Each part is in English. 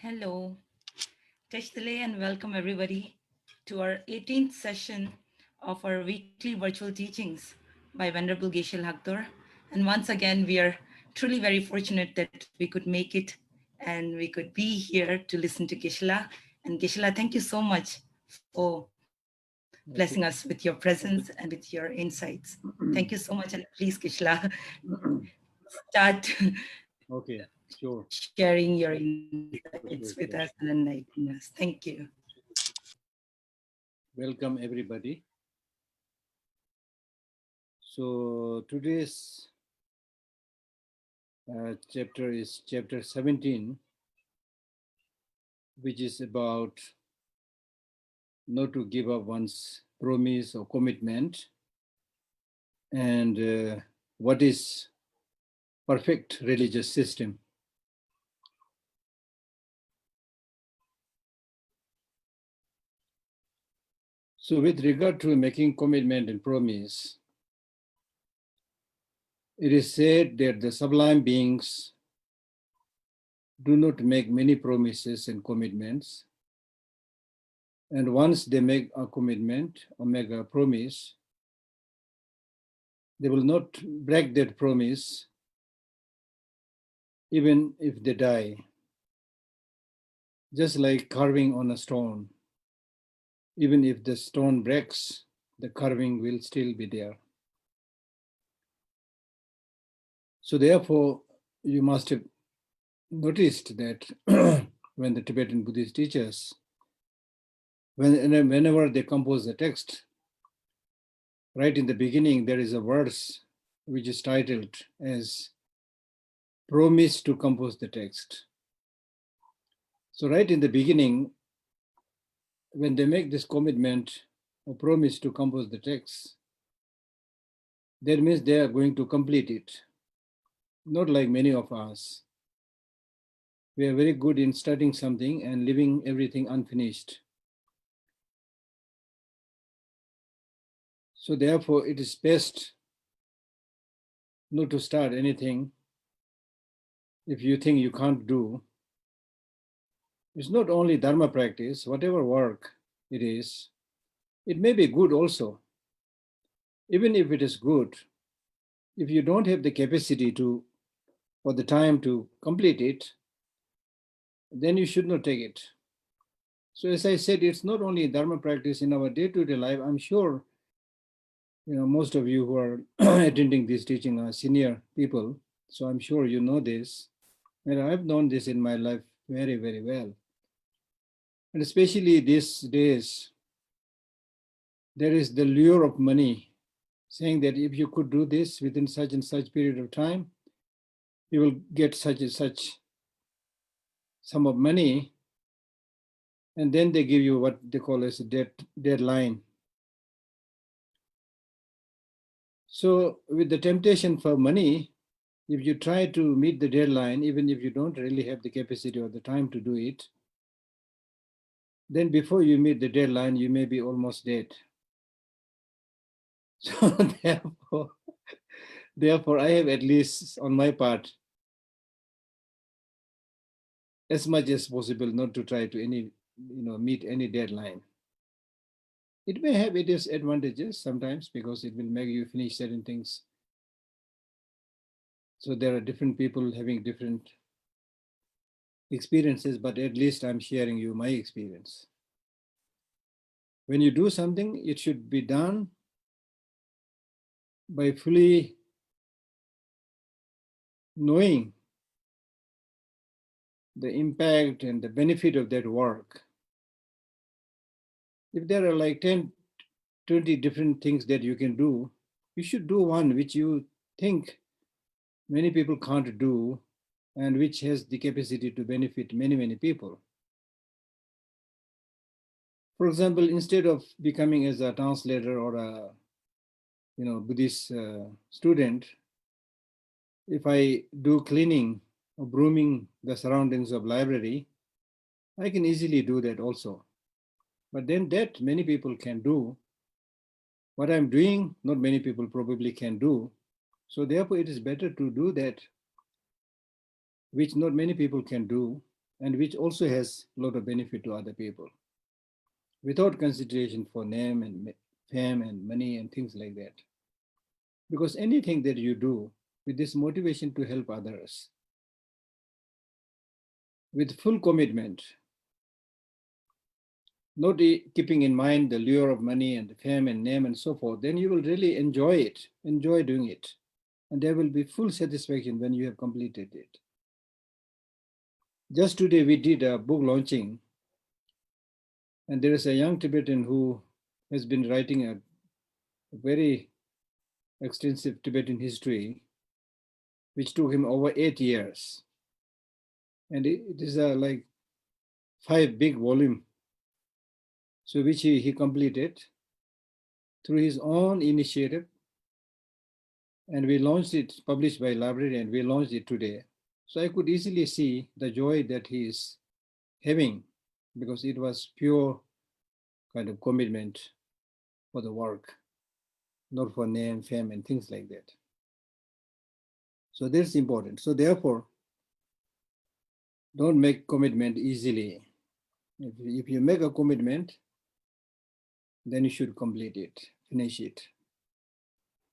Hello, Tashtale, and welcome everybody to our 18th session of our weekly virtual teachings by Venerable Geshe Lhakdor. And once again, we are truly very fortunate that we could make it and we could be here to listen to Geshe-la. And Geshe-la, thank you so much for blessing us with your presence and with your insights. Thank you so much. And please, Geshe-la, start Okay, sure. sharing your insights with us and enlightening us. Thank you. Welcome, everybody. So today's chapter is chapter 17, which is about not to give up one's promise or commitment, and what is perfect religious system. So with regard to making commitment and promise, it is said that the sublime beings do not make many promises and commitments. And once they make a commitment or make a promise, they will not break that promise even if they die. Just like carving on a stone, even if the stone breaks, the carving will still be there. So therefore, you must have noticed that when the Tibetan Buddhist teachers, whenever they compose the text, right in the beginning, there is a verse which is titled as Promise to Compose the Text. So right in the beginning, when they make this commitment or promise to compose the text, that means they are going to complete it. Not like many of us. We are very good in starting something and leaving everything unfinished. So therefore, it is best not to start anything if you think you can't do. It's not only Dharma practice, whatever work it is, it may be good also. Even if it is good, if you don't have the capacity to, or the time to complete it, then you should not take it. So as I said, it's not only Dharma practice in our day-to-day life. I'm sure most of you who are attending this teaching are senior people. So I'm sure you know this. And I've known this in my life very, very well. And especially these days, there is the lure of money, saying that if you could do this within such and such period of time, you will get such and such sum of money. And then they give you what they call as a deadline. So with the temptation for money, if you try to meet the deadline, even if you don't really have the capacity or the time to do it, then before you meet the deadline, you may be almost dead. So therefore, I have at least on my part, as much as possible, not to try to meet any deadline. It may have its advantages sometimes because it will make you finish certain things. So there are different people having different experiences, but at least I'm sharing you my experience. When you do something, it should be done by fully knowing the impact and the benefit of that work. If there are like 10, 20 different things that you can do, you should do one which you think many people can't do and which has the capacity to benefit many, many people. For example, instead of becoming as a translator or a Buddhist student, if I do cleaning or brooming the surroundings of library, I can easily do that also. But then that many people can do. What I'm doing, not many people probably can do. So therefore, it is better to do that which not many people can do and which also has a lot of benefit to other people without consideration for name and fame and money and things like that. Because anything that you do with this motivation to help others, with full commitment, not keeping in mind the lure of money and the fame and name and so forth, then you will really enjoy it, enjoy doing it. And there will be full satisfaction when you have completed it. Just today we did a book launching, and there is a young Tibetan who has been writing a very extensive Tibetan history, which took him over 8 years. And it is like 5 big volume, so which he completed through his own initiative. And we launched it, published by library, and we launched it today. So I could easily see the joy that he is having because it was pure kind of commitment for the work, not for name, fame, and things like that. So that's important. So therefore, don't make commitment easily. If you make a commitment, then you should complete it, finish it.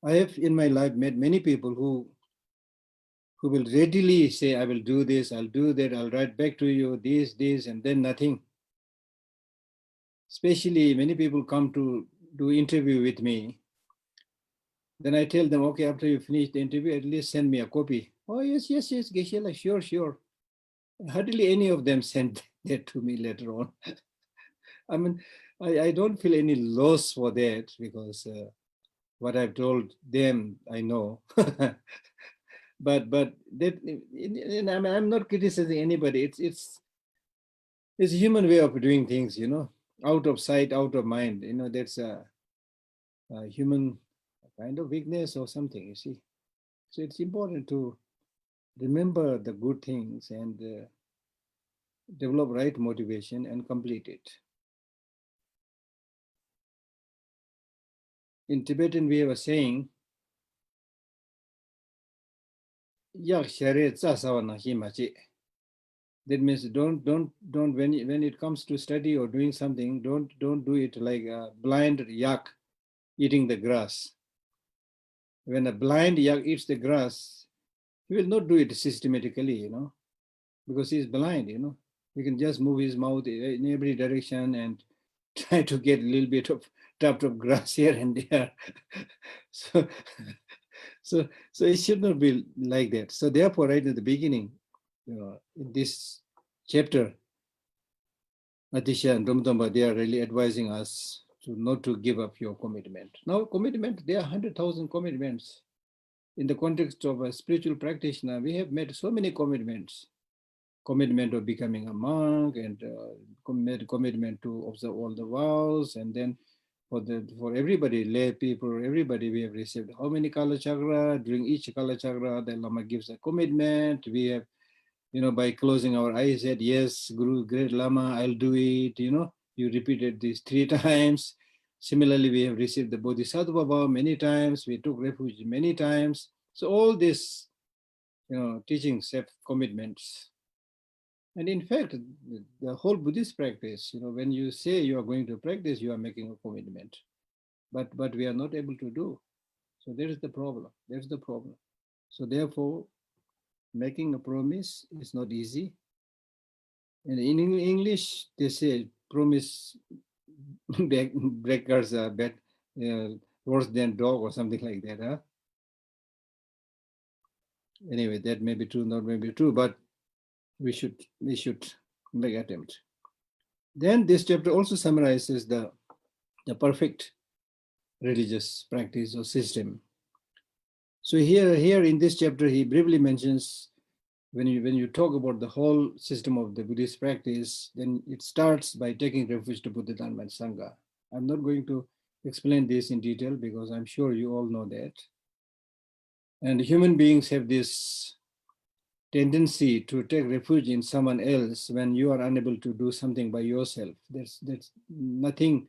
I have in my life met many people who will readily say, I will do this, I'll do that, I'll write back to you, this, and then nothing. Especially many people come to do interview with me. Then I tell them, okay, after you finish the interview, at least send me a copy. Oh, yes, Geshe, sure. Hardly any of them sent that to me later on. I mean, I don't feel any loss for that because what I've told them, I know. but that, and I'm not criticizing anybody. It's a human way of doing things, out of sight, out of mind. That's a human kind of weakness or something, you see. So it's important to remember the good things and develop right motivation and complete it. In Tibetan, we have a saying, "Yak share tsa sawa na hi ma chi." That means don't when it comes to study or doing something, don't do it like a blind yak eating the grass. When a blind yak eats the grass, he will not do it systematically, because he's blind, He can just move his mouth in every direction and try to get a little bit of tuft of grass here and there. so, so it should not be like that. So therefore, right at the beginning, in this chapter, Atisha and Drom-tonpa, they are really advising us to not to give up your commitment. Now, commitment, there are 100,000 commitments. In the context of a spiritual practitioner, we have made so many commitments. Commitment of becoming a monk and commitment to observe all the vows, and then for everybody, lay people, everybody, we have received how many Kala Chakra. During each Kala Chakra, the Lama gives a commitment. We have, by closing our eyes, said, yes, Guru, great Lama, I'll do it. You repeated this 3 times. Similarly, we have received the Bodhisattva vow many times. We took refuge many times. So all this, teachings have commitments. And in fact, the whole Buddhist practice, when you say you are going to practice, you are making a commitment. But we are not able to do. So there is the problem. There's the problem. So therefore, making a promise is not easy. And in English, they say promise breakers are bad, worse than dog or something like that. Huh? Anyway, that may be true, not may be true, but we should make attempt. Then this chapter also summarizes the perfect religious practice or system. So here in this chapter, he briefly mentions when you talk about the whole system of the Buddhist practice, then it starts by taking refuge to Buddha, Dharma, and Sangha. I'm not going to explain this in detail because I'm sure you all know that. And human beings have this tendency to take refuge in someone else when you are unable to do something by yourself. That's nothing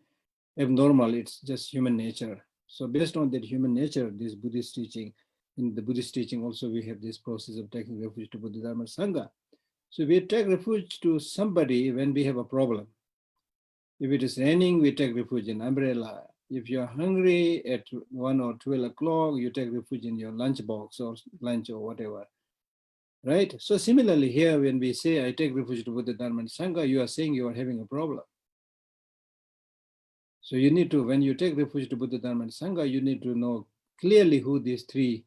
abnormal. It's just human nature. So based on that human nature, this Buddhist teaching, in the Buddhist teaching also we have this process of taking refuge to Buddha, Dharma, Sangha. So we take refuge to somebody when we have a problem. If it is raining, we take refuge in umbrella. If you're hungry at 1 or 12 o'clock, you take refuge in your lunch box or lunch or whatever. Right? So similarly here, when we say, I take refuge to Buddha, Dharma, and Sangha, you are saying you are having a problem. So you need to, when you take refuge to Buddha, Dharma, and Sangha, you need to know clearly who these 3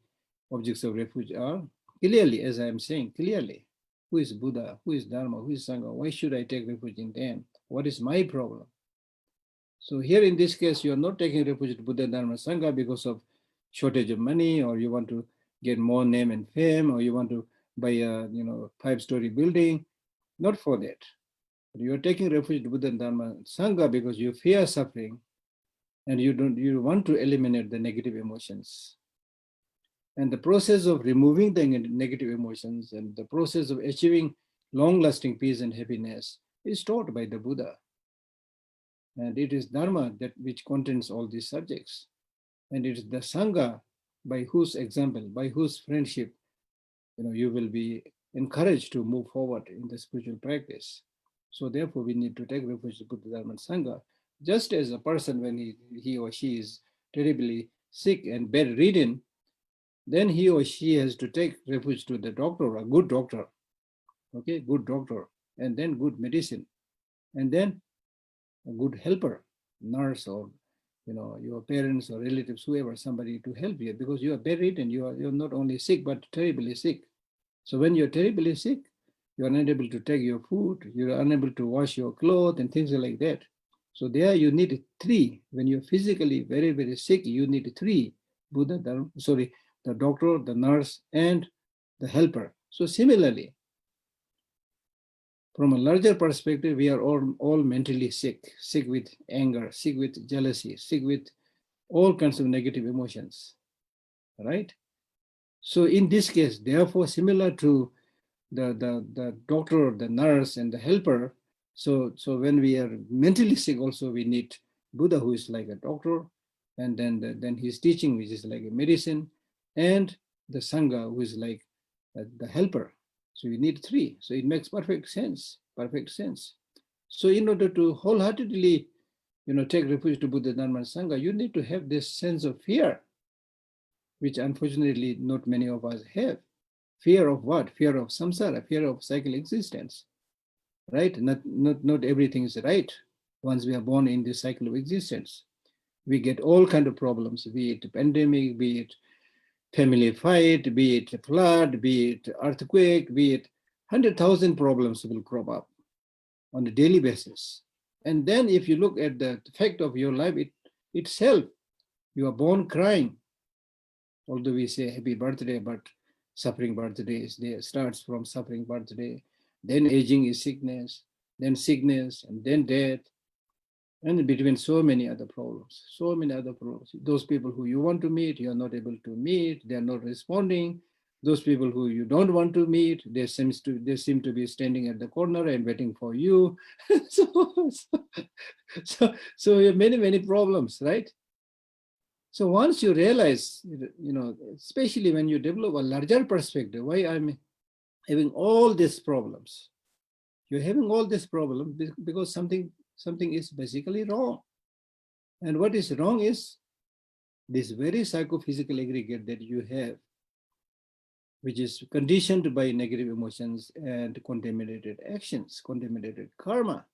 objects of refuge are. Clearly, as I am saying, clearly. Who is Buddha? Who is Dharma? Who is Sangha? Why should I take refuge in them? What is my problem? So here in this case, you are not taking refuge to Buddha, Dharma, Sangha because of shortage of money, or you want to get more name and fame, or you want to buy a 5-story building. Not for that. You are taking refuge to Buddha, Dharma, Sangha because you fear suffering, and you want to eliminate the negative emotions. And the process of removing the negative emotions and the process of achieving long-lasting peace and happiness is taught by the Buddha. And it is Dharma that which contains all these subjects. And it is the Sangha by whose example, by whose friendship, you will be encouraged to move forward in the spiritual practice. So therefore, we need to take refuge in Buddha, Dharma, and Sangha. Just as a person, when he or she is terribly sick and bedridden, then he or she has to take refuge to the doctor, a good doctor, okay, good doctor, and then good medicine, and then a good helper, nurse, or your parents or relatives, whoever, somebody to help you, because you are bedridden, you're not only sick but terribly sick. So when you're terribly sick, you're unable to take your food, you're unable to wash your clothes and things like that. So there you need three. When you're physically very, very sick, you need three. Buddha, the doctor, the nurse, and the helper. So similarly, from a larger perspective, we are all mentally sick with anger, sick with jealousy, sick with all kinds of negative emotions, right? So in this case, therefore, similar to the doctor, the nurse, and the helper, so when we are mentally sick, also we need Buddha, who is like a doctor, and then his teaching, which is like a medicine, and the Sangha, who is like the helper. So you need three. So it makes perfect sense. Perfect sense. So in order to wholeheartedly, take refuge to Buddha, Dharma, and Sangha, you need to have this sense of fear, which unfortunately not many of us have. Fear of what? Fear of samsara, fear of cycle existence, right? Not everything is right. Once we are born in this cycle of existence, we get all kind of problems, be it pandemic, be it family fight, be it flood, be it earthquake, be it 100,000 problems will crop up on a daily basis. And then if you look at the fact of your life itself, you are born crying. Although we say happy birthday, but suffering birthday is there, starts from suffering birthday, then aging is sickness, and then death, and between so many other problems, Those people who you want to meet, you are not able to meet, they are not responding. Those people who you don't want to meet, they seem to be standing at the corner and waiting for you. so, so we have many problems, right? So once you realize, especially when you develop a larger perspective, why I'm having all these problems. You're having all this problem because something is basically wrong. And what is wrong is this very psychophysical aggregate that you have, which is conditioned by negative emotions and contaminated actions, contaminated karma,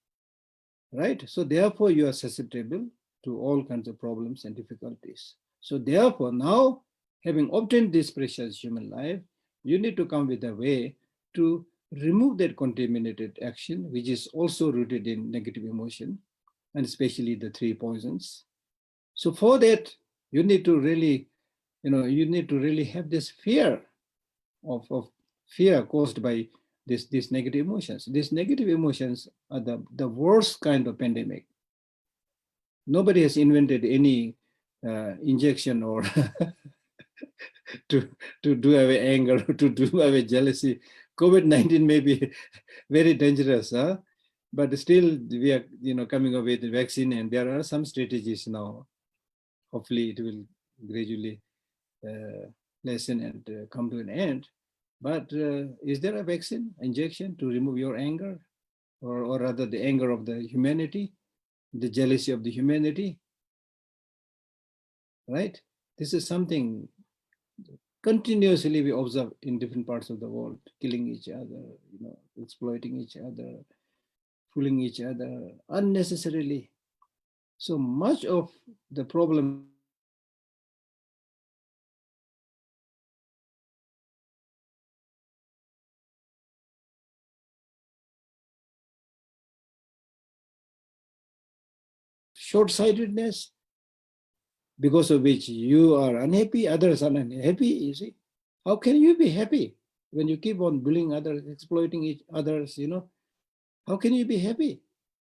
right? So therefore you are susceptible to all kinds of problems and difficulties. So therefore now, having obtained this precious human life, you need to come with a way to remove that contaminated action, which is also rooted in negative emotion, and especially the three poisons. So for that, you need to really, have this fear of fear caused by these negative emotions. These negative emotions are the worst kind of pandemic. Nobody has invented any injection or to do away anger or to do away jealousy. COVID-19 may be very dangerous, huh? But still we are coming up with the vaccine, and there are some strategies now. Hopefully it will gradually lessen and come to an end. But is there a vaccine injection to remove your anger, or rather the anger of the humanity, the jealousy of the humanity, right? This is something continuously we observe in different parts of the world, killing each other, exploiting each other, fooling each other unnecessarily. So much of the problem short-sightedness, because of which you are unhappy, others are unhappy, you see. How can you be happy when you keep on bullying others, exploiting each others, How can you be happy?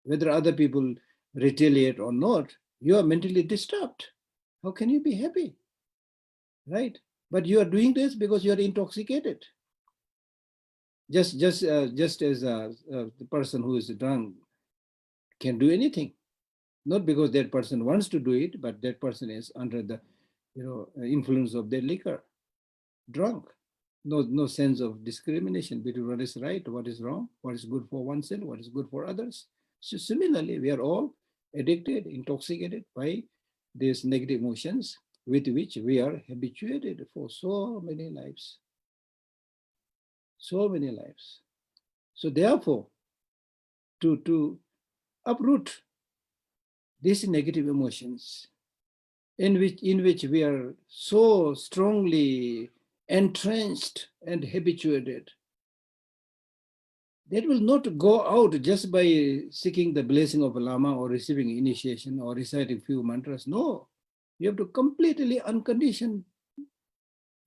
Whether other people retaliate or not, you are mentally disturbed. How can you be happy? Right? But you are doing this because you are intoxicated. Just as the person who is drunk can do anything. Not because that person wants to do it, but that person is under the influence of their liquor, drunk. No sense of discrimination between what is right, what is wrong, what is good for oneself, what is good for others. So similarly, we are all addicted, intoxicated by these negative emotions with which we are habituated for so many lives. So many lives. So therefore, to uproot these negative emotions in which we are so strongly entrenched and habituated, that will not go out just by seeking the blessing of a Lama or receiving initiation or reciting few mantras. No, you have to completely uncondition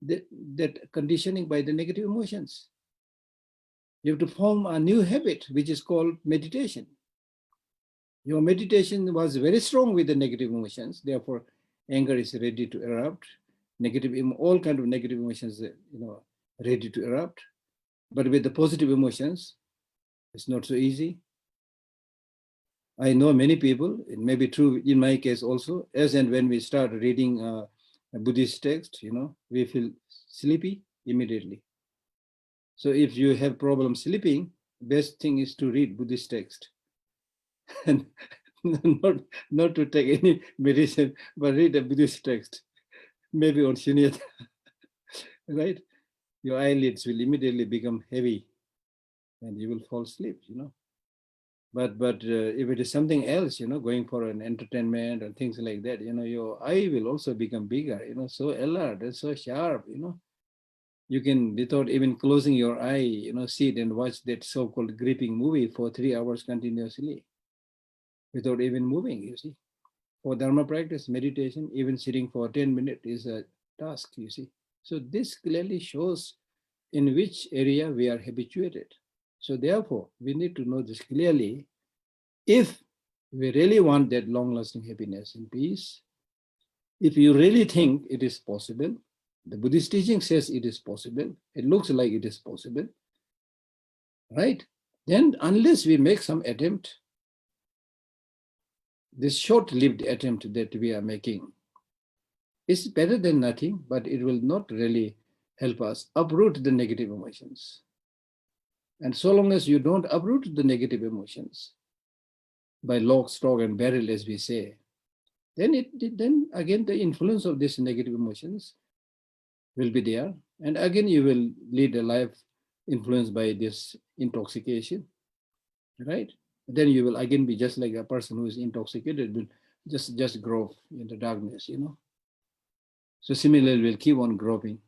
that conditioning by the negative emotions. You have to form a new habit, which is called meditation. Your meditation was very strong with the negative emotions. Therefore, anger is ready to erupt. All kind of negative emotions, ready to erupt. But with the positive emotions, it's not so easy. I know many people, it may be true in my case also, as and when we start reading a Buddhist text, we feel sleepy immediately. So if you have problem sleeping, best thing is to read Buddhist text. And not to take any medicine, but read a Buddhist text, maybe on Shunyata, right? Your eyelids will immediately become heavy and you will fall asleep, But if it is something else, going for an entertainment and things like that, your eye will also become bigger, so alert and so sharp, You can, without even closing your eye, sit and watch that so-called gripping movie for 3 hours continuously, without even moving, you see. For Dharma practice, meditation, even sitting for 10 minutes is a task, you see. So this clearly shows in which area we are habituated. So therefore, we need to know this clearly. If we really want that long-lasting happiness and peace, if you really think it is possible, the Buddhist teaching says it is possible, it looks like it is possible, right? Then unless we make some attempt, this short-lived attempt that we are making is better than nothing, but it will not really help us uproot the negative emotions. And so long as you don't uproot the negative emotions by lock, stock, and barrel, as we say, then again the influence of these negative emotions will be there. And again, you will lead a life influenced by this intoxication, right? Then you will again be just like a person who is intoxicated, will just grow in the darkness, So similarly, we'll keep on groping.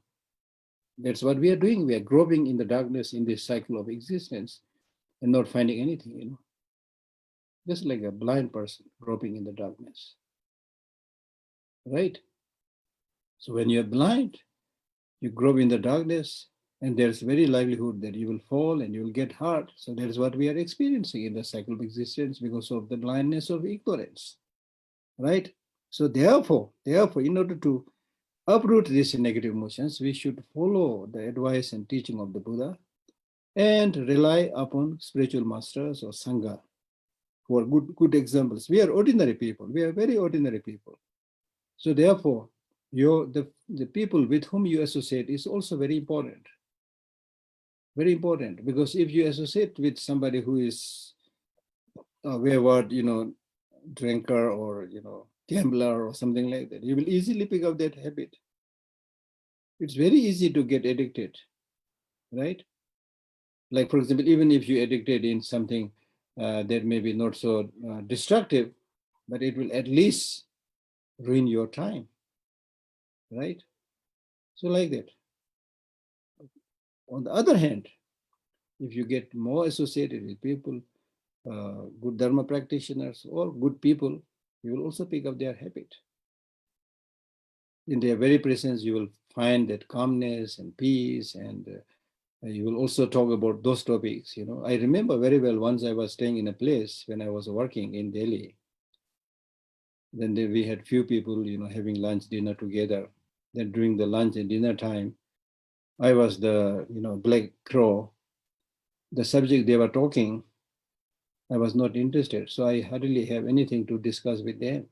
That's what we are doing. We are groping in the darkness in this cycle of existence and not finding anything, Just like a blind person groping in the darkness, right? So when you're blind, you grope in the darkness, and there's very likelihood that you will fall and you will get hurt. So that is what we are experiencing in the cycle of existence because of the blindness of ignorance, right? So therefore, in order to uproot these negative emotions, we should follow the advice and teaching of the Buddha and rely upon spiritual masters or Sangha who are good examples. We are ordinary people. We are very ordinary people. So therefore, the people with whom you associate is also very important. Very important, because if you associate with somebody who is a wayward, drinker or, gambler or something like that, you will easily pick up that habit. It's very easy to get addicted, right? Like, for example, even if you're addicted in something that may be not so destructive, but it will at least ruin your time, right? So like that. On the other hand, if you get more associated with people, good Dharma practitioners or good people, you will also pick up their habit. In their very presence, you will find that calmness and peace, and you will also talk about those topics. I remember very well once I was staying in a place when I was working in Delhi. Then we had few people, having lunch, dinner together. Then during the lunch and dinner time, I was the, black crow. The subject they were talking I was not interested. So I hardly have anything to discuss with them.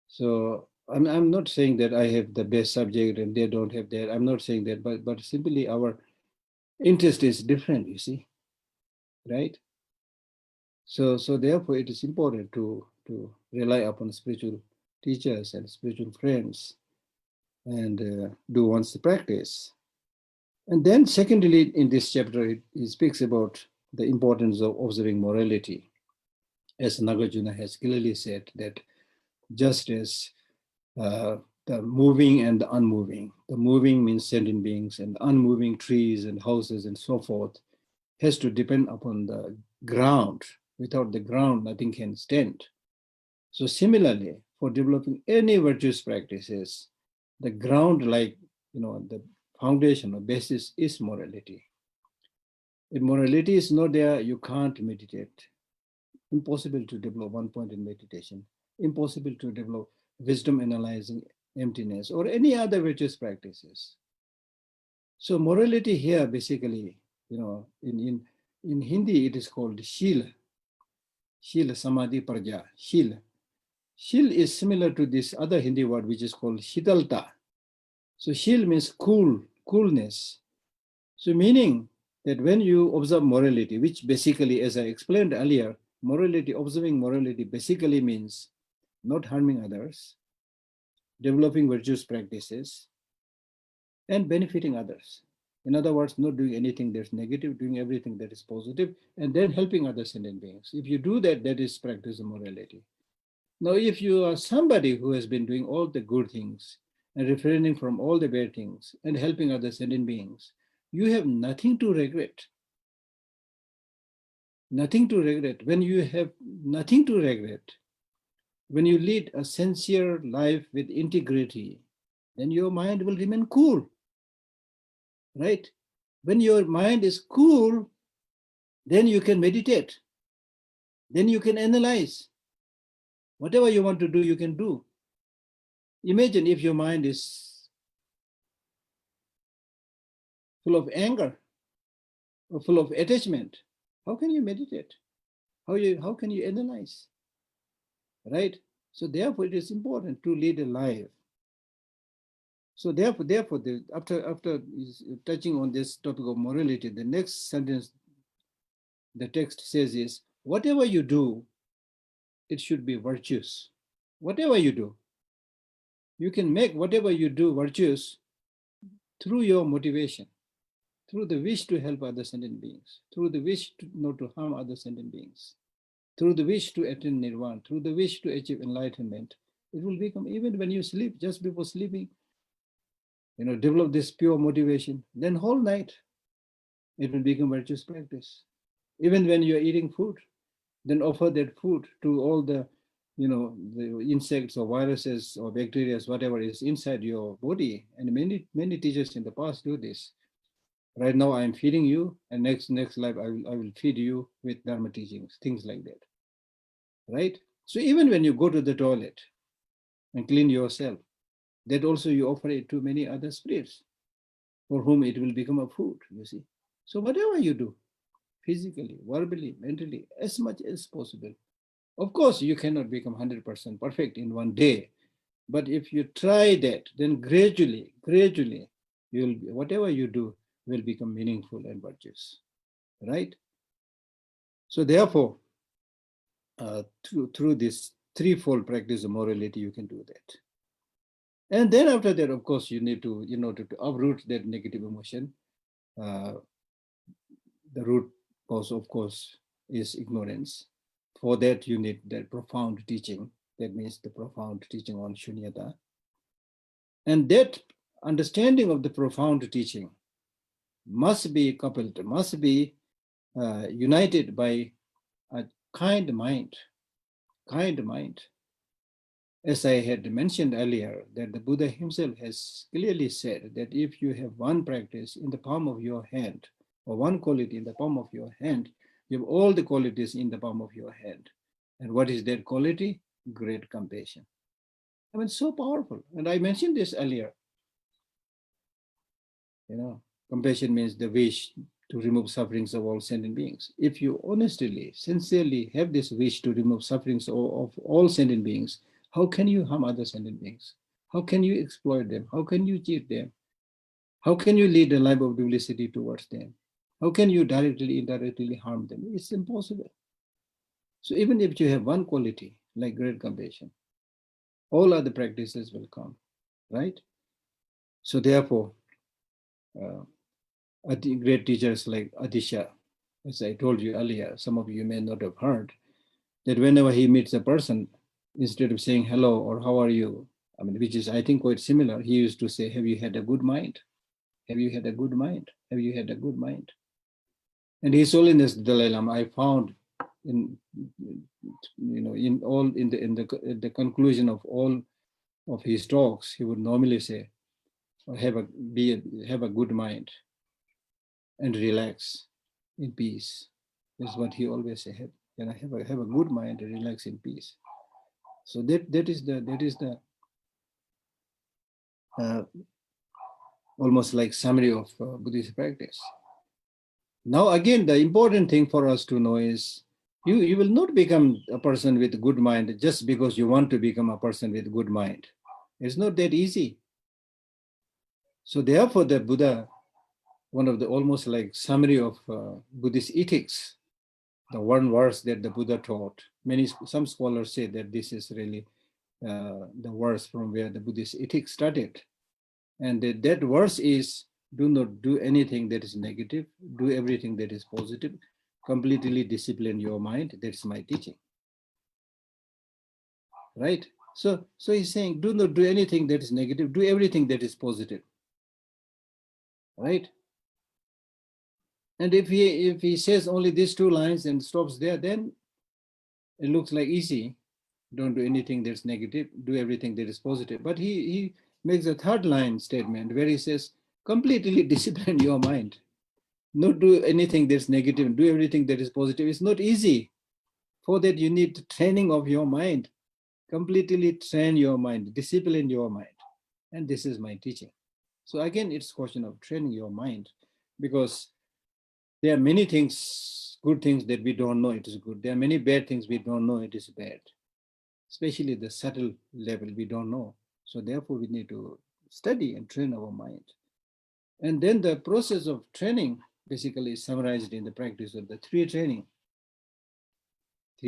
So I'm not saying that I have the best subject and they don't have that. I'm not saying that, but simply our interest is different, you see, right? So therefore it is important to rely upon spiritual teachers and spiritual friends and do one's practice. And then secondly, in this chapter, it speaks about the importance of observing morality. As Nagarjuna has clearly said, that just as the moving and the unmoving, the moving means sentient beings, and unmoving trees and houses and so forth, has to depend upon the ground. Without the ground, nothing can stand. So similarly, for developing any virtuous practices, the ground, like, the foundation or basis is morality. If morality is not there, you can't meditate. Impossible to develop one point in meditation. Impossible to develop wisdom analyzing emptiness or any other virtuous practices. So morality here, basically, in Hindi, it is called Shila. Shila, Samadhi, Praja, Shila. Shil is similar to this other Hindi word which is called Shitalta. So Shil means cool, coolness. So meaning that when you observe morality, which basically, as I explained earlier, observing morality basically means not harming others, developing virtuous practices, and benefiting others. In other words, not doing anything that's negative, doing everything that is positive, and then helping other sentient beings. If you do that, that is practice of morality. Now, if you are somebody who has been doing all the good things and refraining from all the bad things and helping other sentient beings, you have nothing to regret. Nothing to regret. When you have nothing to regret, when you lead a sincere life with integrity, then your mind will remain cool, right? When your mind is cool, then you can meditate. Then you can analyze. Whatever you want to do, you can do. Imagine if your mind is full of anger or full of attachment. How can you meditate? How can you analyze? Right? So therefore, it is important to lead a life. So therefore, after touching on this topic of morality, the next sentence the text says is, whatever you do, it should be virtuous. Whatever you do, you can make whatever you do virtuous through your motivation, through the wish to help other sentient beings, through the wish not to harm other sentient beings, through the wish to attain nirvana, through the wish to achieve enlightenment. It will become, even when you sleep, just before sleeping, develop this pure motivation, then whole night it will become virtuous practice. Even when you're eating food, then offer that food to all the insects or viruses or bacteria, whatever is inside your body. And many teachers in the past do this. Right now I am feeding you, and next life I will feed you with Dharma teachings, things like that. Right? So even when you go to the toilet and clean yourself, that also you offer it to many other spirits for whom it will become a food, you see. So whatever you do, physically, verbally, mentally, as much as possible. Of course, you cannot become 100% perfect in one day, but if you try that, then gradually, whatever you do will become meaningful and virtuous, right? So therefore, through this threefold practice of morality, you can do that. And then after that, of course, you need to, to uproot that negative emotion. Uh, the root cause, of course, is ignorance. For that, you need that profound teaching. That means the profound teaching on shunyata. And that understanding of the profound teaching must be coupled, must be united by a kind mind. Kind mind. As I had mentioned earlier, that the Buddha himself has clearly said that if you have one practice in the palm of your hand, or one quality in the palm of your hand, you have all the qualities in the palm of your hand. And what is that quality? Great compassion. I mean, so powerful. And I mentioned this earlier. Compassion means the wish to remove sufferings of all sentient beings. If you honestly, sincerely have this wish to remove sufferings of all sentient beings, how can you harm other sentient beings? How can you exploit them? How can you cheat them? How can you lead a life of duplicity towards them? How can you directly, indirectly harm them? It's impossible. So even if you have one quality, like great compassion, all other practices will come, right? So therefore, great teachers like Atisha, as I told you earlier, some of you may not have heard, that whenever he meets a person, instead of saying hello or how are you, I mean, which is, I think, quite similar, he used to say, have you had a good mind? Have you had a good mind? Have you had a good mind? And His Holiness the Dalai Lama, I found in, in all, in the conclusion of all of his talks, he would normally say, have a good mind and relax in peace. That's what he always said. Have a good mind and relax in peace. So that is the almost like summary of Buddhist practice. Now again, the important thing for us to know is you will not become a person with good mind just because you want to become a person with good mind. It's not that easy. So therefore, the Buddha, one of the almost like summary of Buddhist ethics, the one verse that the Buddha taught. Some scholars say that this is really the verse from where the Buddhist ethics started. And that verse is, do not do anything that is negative, do everything that is positive, completely discipline your mind. That's my teaching, right? So he's saying, do not do anything that is negative, do everything that is positive, right? And if he says only these two lines and stops there, then it looks like easy. Don't do anything that's negative, do everything that is positive. But he makes a third line statement where he says, completely discipline your mind. Not do anything that's negative, do everything that is positive. It's not easy. For that, you need training of your mind. Completely train your mind, discipline your mind. And this is my teaching. So again, it's a question of training your mind, because there are many things, good things that we don't know it is good. There are many bad things we don't know it is bad, especially the subtle level we don't know. So therefore, we need to study and train our mind. And then the process of training basically is summarized in the practice of the three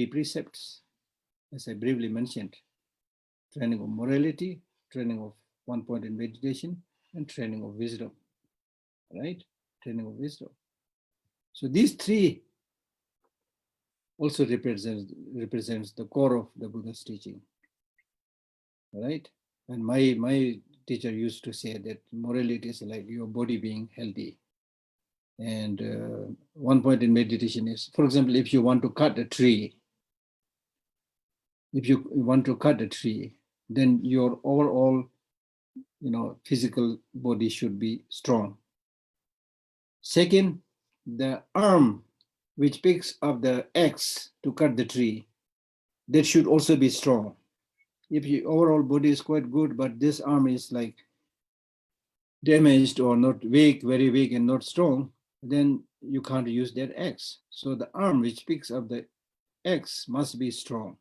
precepts, as I briefly mentioned: training of morality, training of one point in meditation, and training of wisdom, right? Training of wisdom. So these three also represents the core of the Buddha's teaching, right? And my teacher used to say that morality is like your body being healthy. And one point in meditation is, for example, if you want to cut a tree, then your overall, physical body should be strong. Second, the arm which picks up the axe to cut the tree, that should also be strong. If your overall body is quite good, but this arm is like damaged or not weak, very weak and not strong, then you can't use that axe. So the arm which picks up the axe must be strong.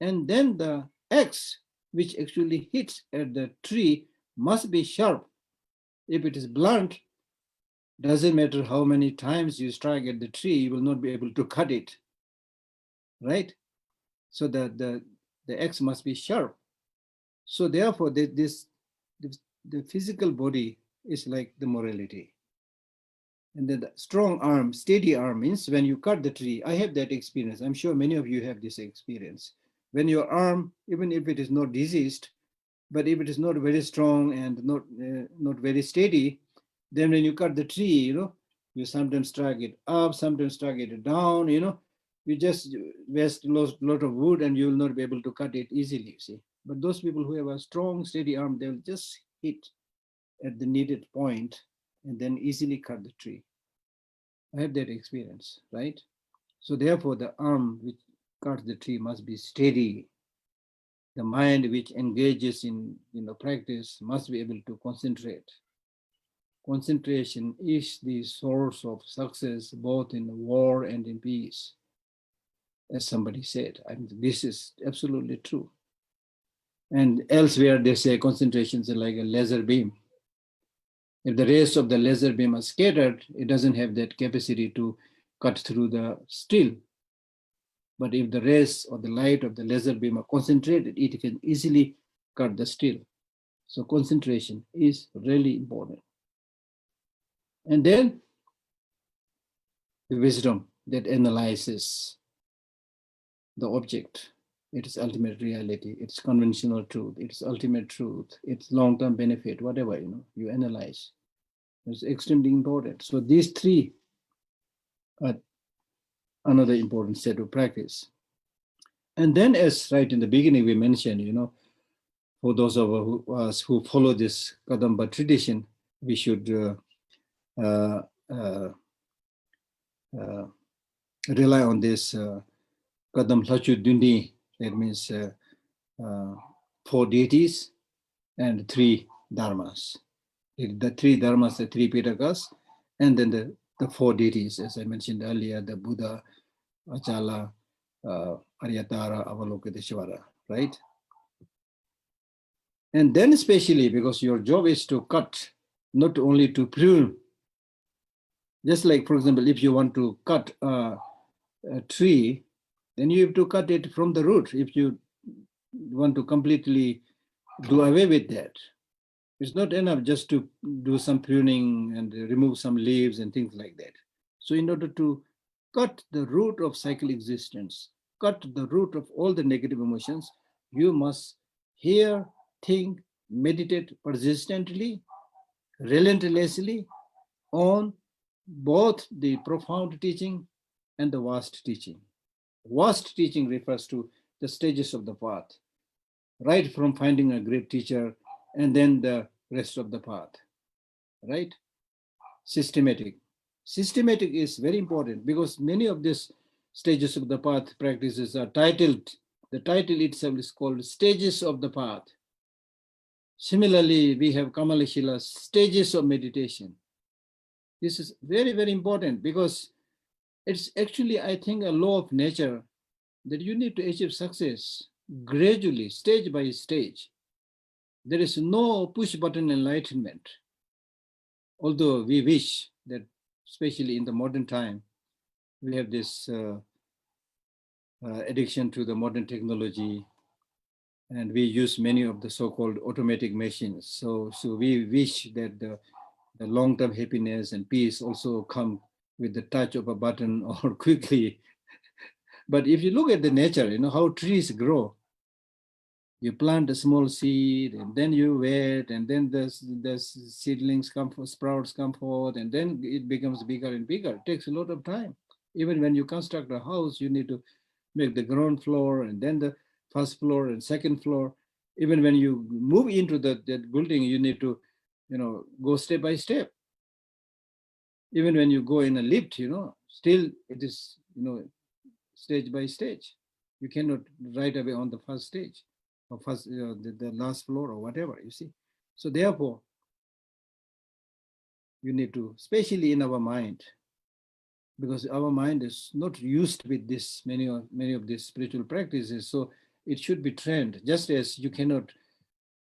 And then the axe which actually hits at the tree must be sharp. If it is blunt, doesn't matter how many times you strike at the tree, you will not be able to cut it, right? So the axe must be sharp. So therefore, the physical body is like the morality. And then the strong arm, steady arm means when you cut the tree. I have that experience. I'm sure many of you have this experience. When your arm, even if it is not diseased, but if it is not very strong and not very steady, then when you cut the tree, you sometimes strike it up, sometimes strike it down, you just waste a lot of wood and you will not be able to cut it easily, you see. But those people who have a strong, steady arm, they will just hit at the needed point and then easily cut the tree. I have that experience, right? So therefore, the arm which cuts the tree must be steady. The mind which engages in practice must be able to concentrate. concentration is the source of success both in war and in peace, as somebody said. I mean, this is absolutely true. And elsewhere they say concentration is like a laser beam. If the rays of the laser beam are scattered, it doesn't have that capacity to cut through the steel. But if the rays or the light of the laser beam are concentrated, it can easily cut the steel. So concentration is really important. And then the wisdom that analyzes the object, its ultimate reality, its conventional truth, its ultimate truth, its long-term benefit, whatever, you analyze. It's extremely important. So these three are another important set of practice. And then, as right in the beginning we mentioned, for those of us who follow this Kadamba tradition, we should rely on this Kadam Lachu Dundi, that means 4 deities and 3 dharmas. The 3 dharmas, the 3 pitakas, and then the 4 deities, as I mentioned earlier, the Buddha, Achala, Aryatara, Avalokiteshvara, right? And then especially because your job is to cut, not only to prune. Just like, for example, if you want to cut a tree, then you have to cut it from the root. If you want to completely do away with that, it's not enough just to do some pruning and remove some leaves and things like that. So in order to cut the root of cycle existence, cut the root of all the negative emotions, you must hear, think, meditate persistently, relentlessly on both the profound teaching and the vast teaching. Vast teaching refers to the stages of the path, right from finding a great teacher and then the rest of the path, right? Systematic. Systematic is very important because many of these stages of the path practices are titled, the title itself is called Stages of the Path. Similarly, we have Kamalashila, Stages of Meditation. This is very, very important because it's actually, I think, a law of nature that you need to achieve success gradually, stage by stage. There is no push button enlightenment. Although we wish that, especially in the modern time, we have this addiction to the modern technology, and we use many of the so-called automatic machines. So we wish that the long-term happiness and peace also come with the touch of a button or quickly. But if you look at the nature, how trees grow. You plant a small seed and then you wait and then the seedlings come for sprouts come forth and then it becomes bigger and bigger. It takes a lot of time. Even when you construct a house, you need to make the ground floor and then the first floor and second floor. Even when you move into that building, you need to, go step by step. Even when you go in a lift, still it is, stage by stage. You cannot right away on the first stage or first, the last floor or whatever, you see. So therefore, you need to, especially in our mind, because our mind is not used with this many of these spiritual practices. So it should be trained, just as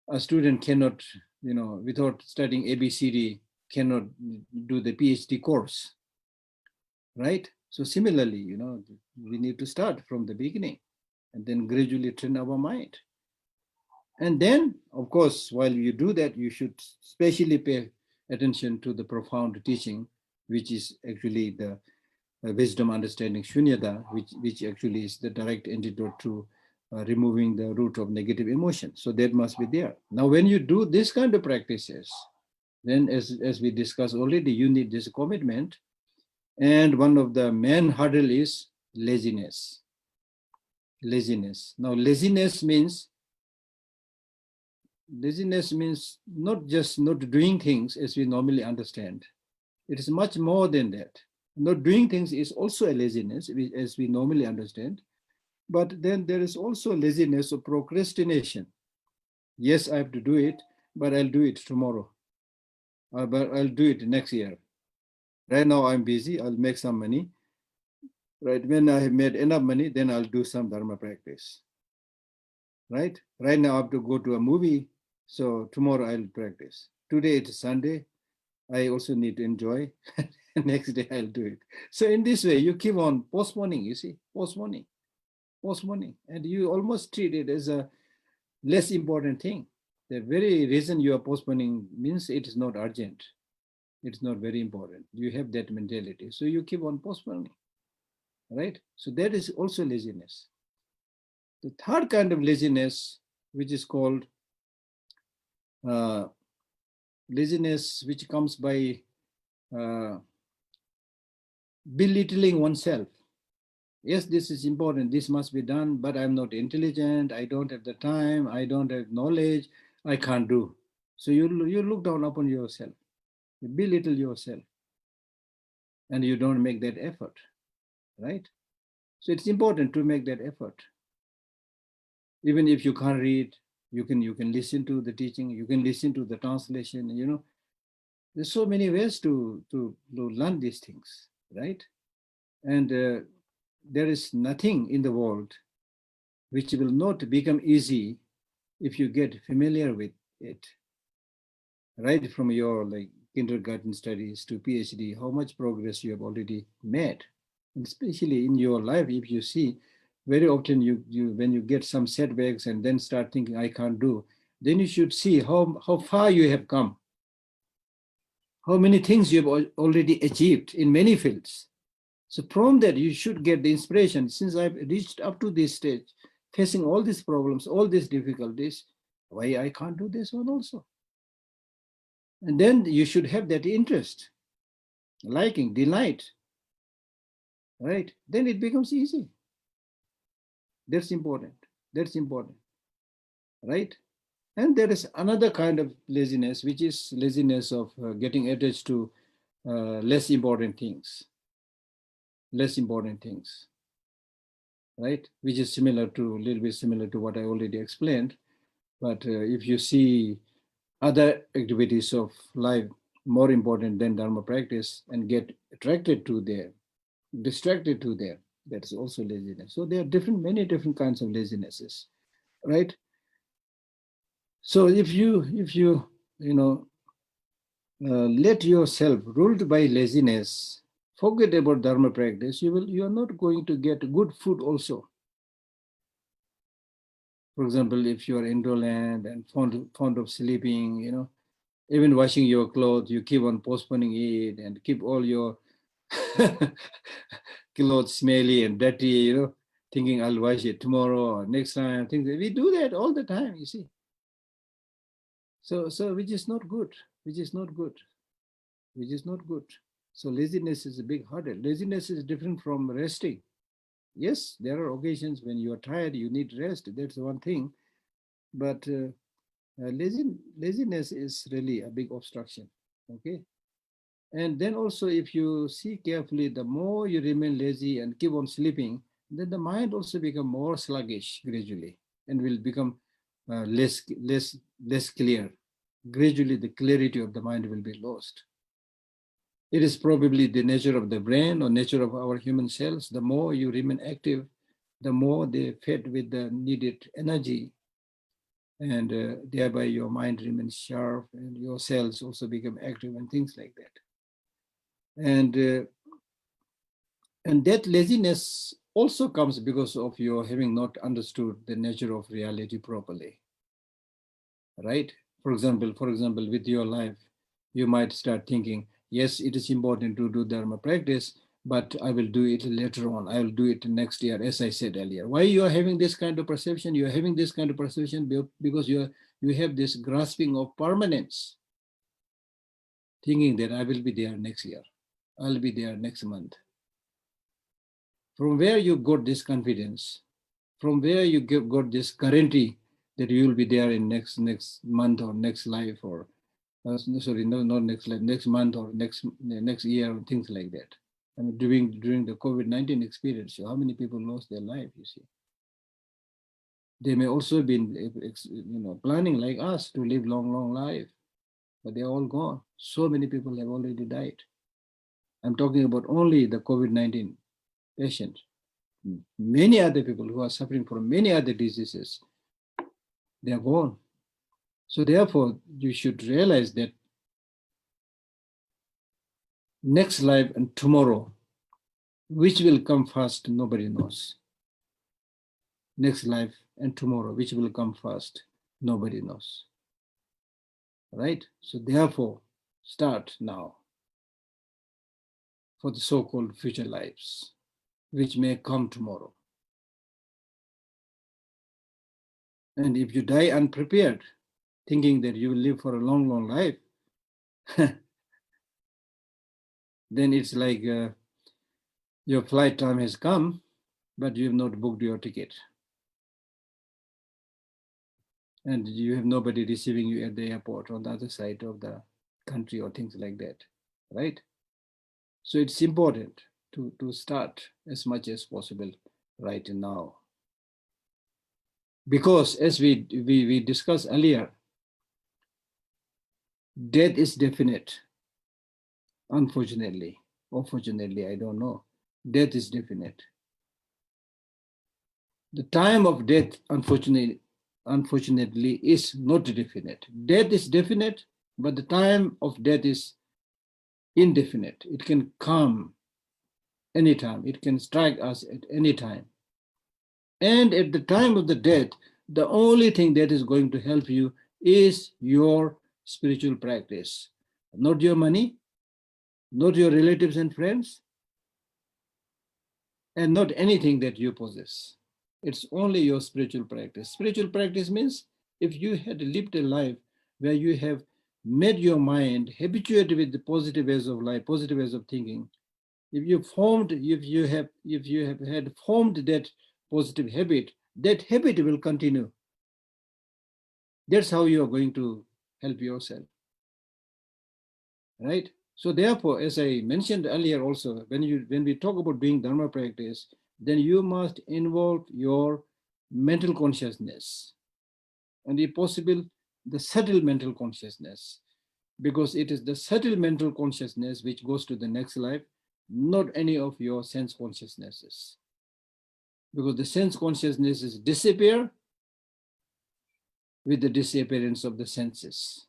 a student cannot, without studying ABCD, cannot do the PhD course, right? So similarly, we need to start from the beginning and then gradually train our mind. And then, of course, while you do that, you should especially pay attention to the profound teaching, which is actually the wisdom understanding shunyata, which actually is the direct antidote to removing the root of negative emotion. So that must be there. Now, when you do this kind of practices, then as we discussed already, you need this commitment. And one of the main hurdle is laziness. Laziness. Now, laziness means not just not doing things as we normally understand. It is much more than that. Not doing things is also a laziness as we normally understand. But then there is also laziness of procrastination. Yes, I have to do it, but I'll do it tomorrow. but I'll do it next year. Right now I'm busy, I'll make some money. Right, when I have made enough money, then I'll do some Dharma practice. Right now I have to go to a movie, so tomorrow I'll practice. Today it's Sunday, I also need to enjoy. Next day I'll do it. So in this way, you keep on postponing, you see, postponing. And you almost treat it as a less important thing. The very reason you are postponing means it is not urgent. It's not very important. You have that mentality. So you keep on postponing, right? So that is also laziness. The third kind of laziness, which is called laziness, which comes by belittling oneself. Yes, this is important, this must be done, but I'm not intelligent, I don't have the time, I don't have knowledge, I can't do. So you look down upon yourself, you belittle yourself, and you don't make that effort, right? So it's important to make that effort. Even if you can't read, you can listen to the teaching, you can listen to the translation, you know. There's so many ways to learn these things, right? And there is nothing in the world which will not become easy if you get familiar with it. Right from your like kindergarten studies to PhD, how much progress you have already made. And especially in your life, if you see, very often you when you get some setbacks and then start thinking, I can't do, then you should see how far you have come, how many things you have already achieved in many fields. So from that, you should get the inspiration. Since I've reached up to this stage, facing all these problems, all these difficulties, why I can't do this one also? And then you should have that interest, liking, delight, right? Then it becomes easy. That's important. That's important, right? And there is another kind of laziness, which is laziness of getting attached to less important things, right? Which is similar to, a little bit similar to what I already explained. But if you see other activities of life more important than Dharma practice and get attracted to there, distracted to there, that is also laziness. So there are many different kinds of lazinesses, right? So if you let yourself ruled by laziness, forget about Dharma practice, you are not going to get good food also. For example, if you are indolent and fond of sleeping, even washing your clothes, you keep on postponing it and keep all your clothes smelly and dirty, thinking I'll wash it tomorrow or next time. We do that all the time, you see. So which is not good, which is not good, which is not good. So laziness is a big hurdle. Laziness is different from resting. Yes, there are occasions when you are tired, you need rest. That's one thing. But laziness is really a big obstruction. Okay. And then also, if you see carefully, the more you remain lazy and keep on sleeping, then the mind also become more sluggish gradually and will become less clear. Gradually, the clarity of the mind will be lost. It is probably the nature of the brain or nature of our human cells. The more you remain active, the more they fed with the needed energy, and thereby your mind remains sharp and your cells also become active and things like that. And that laziness also comes because of your having not understood the nature of reality properly, right? For example, with your life, you might start thinking, yes, it is important to do Dharma practice, but I will do it later on. I will do it next year, as I said earlier. Why you are having this kind of perception? You are having this kind of perception because you have this grasping of permanence, thinking that I will be there next year. I'll be there next month. From where you got this confidence? From where you got this guarantee that you will be there in next month or next life, or sorry, no, not next life, next month or next year, or things like that. I mean, during the COVID-19 experience, how many people lost their life? You see, they may also have been, planning like us to live long life. but they're all gone. So many people have already died. I'm talking about only the COVID-19 patients. Many other people who are suffering from many other diseases, they are gone. So therefore, you should realize that next life and tomorrow, which will come first, nobody knows. Next life and tomorrow, which will come first, nobody knows. Right? So therefore, start now for the so-called future lives, which may come tomorrow. And if you die unprepared, thinking that you will live for a long, long life, then it's like your flight time has come, but you have not booked your ticket. And you have nobody receiving you at the airport on the other side of the country or things like that, right? So it's important to start as much as possible right now. Because as we discussed earlier, death is definite. Unfortunately, or fortunately, I don't know. Death is definite. The time of death, unfortunately, is not definite. Death is definite, but the time of death is indefinite. It can come anytime. It can strike us at any time. And at the time of the death, the only thing that is going to help you is your spiritual practice. Not your money, not your relatives and friends, and not anything that you possess. It's only your spiritual practice. Spiritual practice means if you had lived a life where you have made your mind habituated with the positive ways of life, positive ways of thinking, if you have had formed that positive habit, that habit will continue. That's how you are going to help yourself, right? So therefore, as I mentioned earlier also, when we talk about doing Dharma practice, then you must involve your mental consciousness, and if possible, the subtle mental consciousness, because it is the subtle mental consciousness which goes to the next life, not any of your sense consciousnesses. Because the sense consciousnesses disappear with the disappearance of the senses.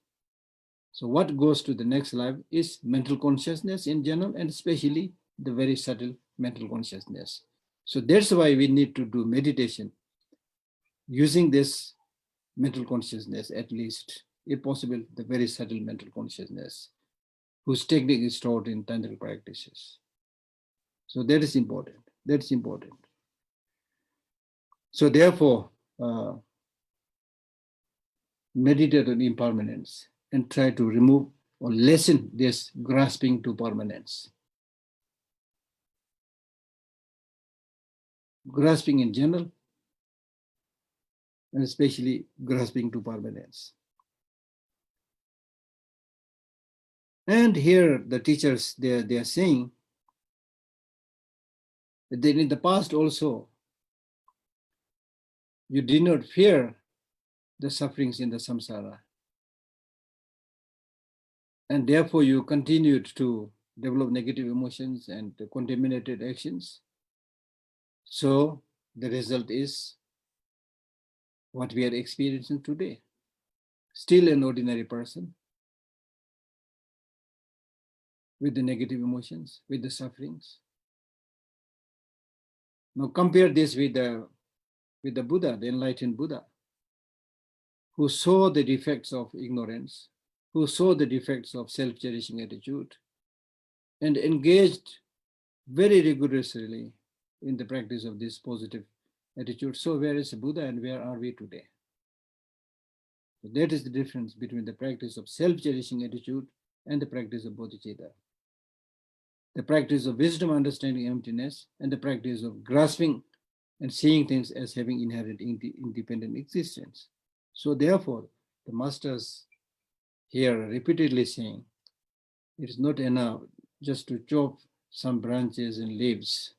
So what goes to the next life is mental consciousness in general, and especially the very subtle mental consciousness. So that's why we need to do meditation using this mental consciousness, at least, if possible, the very subtle mental consciousness, whose technique is taught in tantric practices. So that is important. That's important. So therefore, meditate on impermanence and try to remove or lessen this grasping to permanence. Grasping in general, and especially grasping to permanence. And here the teachers, they are saying that in the past also, you did not fear the sufferings in the samsara. And therefore you continued to develop negative emotions and contaminated actions. So the result is what we are experiencing today. Still an ordinary person with the negative emotions, with the sufferings. Now compare this with the Buddha, the enlightened Buddha, who saw the defects of ignorance, who saw the defects of self-cherishing attitude, and engaged very rigorously in the practice of this positive attitude. So where is Buddha and where are we today? So that is the difference between the practice of self-cherishing attitude and the practice of bodhicitta. The practice of wisdom, understanding emptiness, and the practice of grasping and seeing things as having inherent independent existence. So therefore, the masters here are repeatedly saying, it is not enough just to chop some branches and leaves,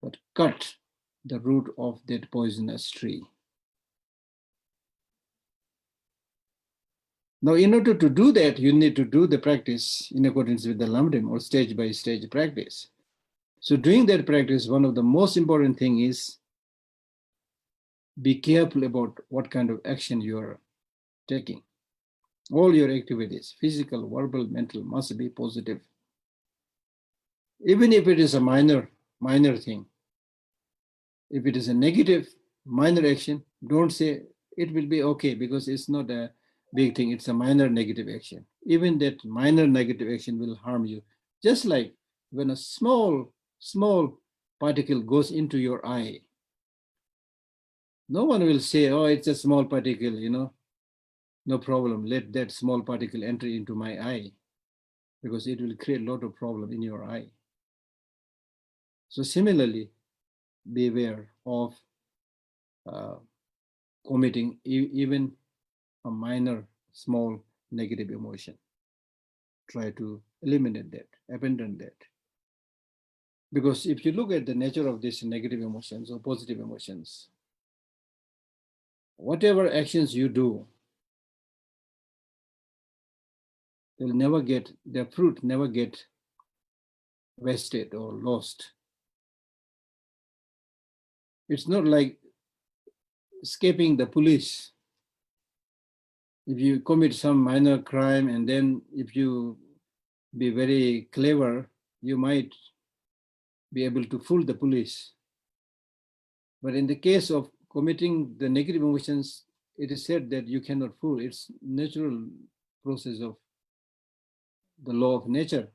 but cut the root of that poisonous tree. Now, in order to do that, you need to do the practice in accordance with the lamrim or stage by stage practice. So doing that practice, one of the most important thing is be careful about what kind of action you are taking. All your activities, physical, verbal, mental, must be positive. Even if it is a minor thing. If it is a negative, minor action, don't say it will be okay because it's not a big thing. It's a minor negative action. Even that minor negative action will harm you. Just like when a small particle goes into your eye, no one will say, oh, it's a small particle, no problem. Let that small particle enter into my eye because it will create a lot of problem in your eye. So similarly, be aware of committing even a minor, small negative emotion. Try to eliminate that, abandon that. Because if you look at the nature of these negative emotions or positive emotions, whatever actions you do, their fruit never get wasted or lost. It's not like escaping the police. If you commit some minor crime and then if you be very clever, you might be able to fool the police. But in the case of committing the negative emotions, it is said that you cannot fool. It's natural process of the law of nature.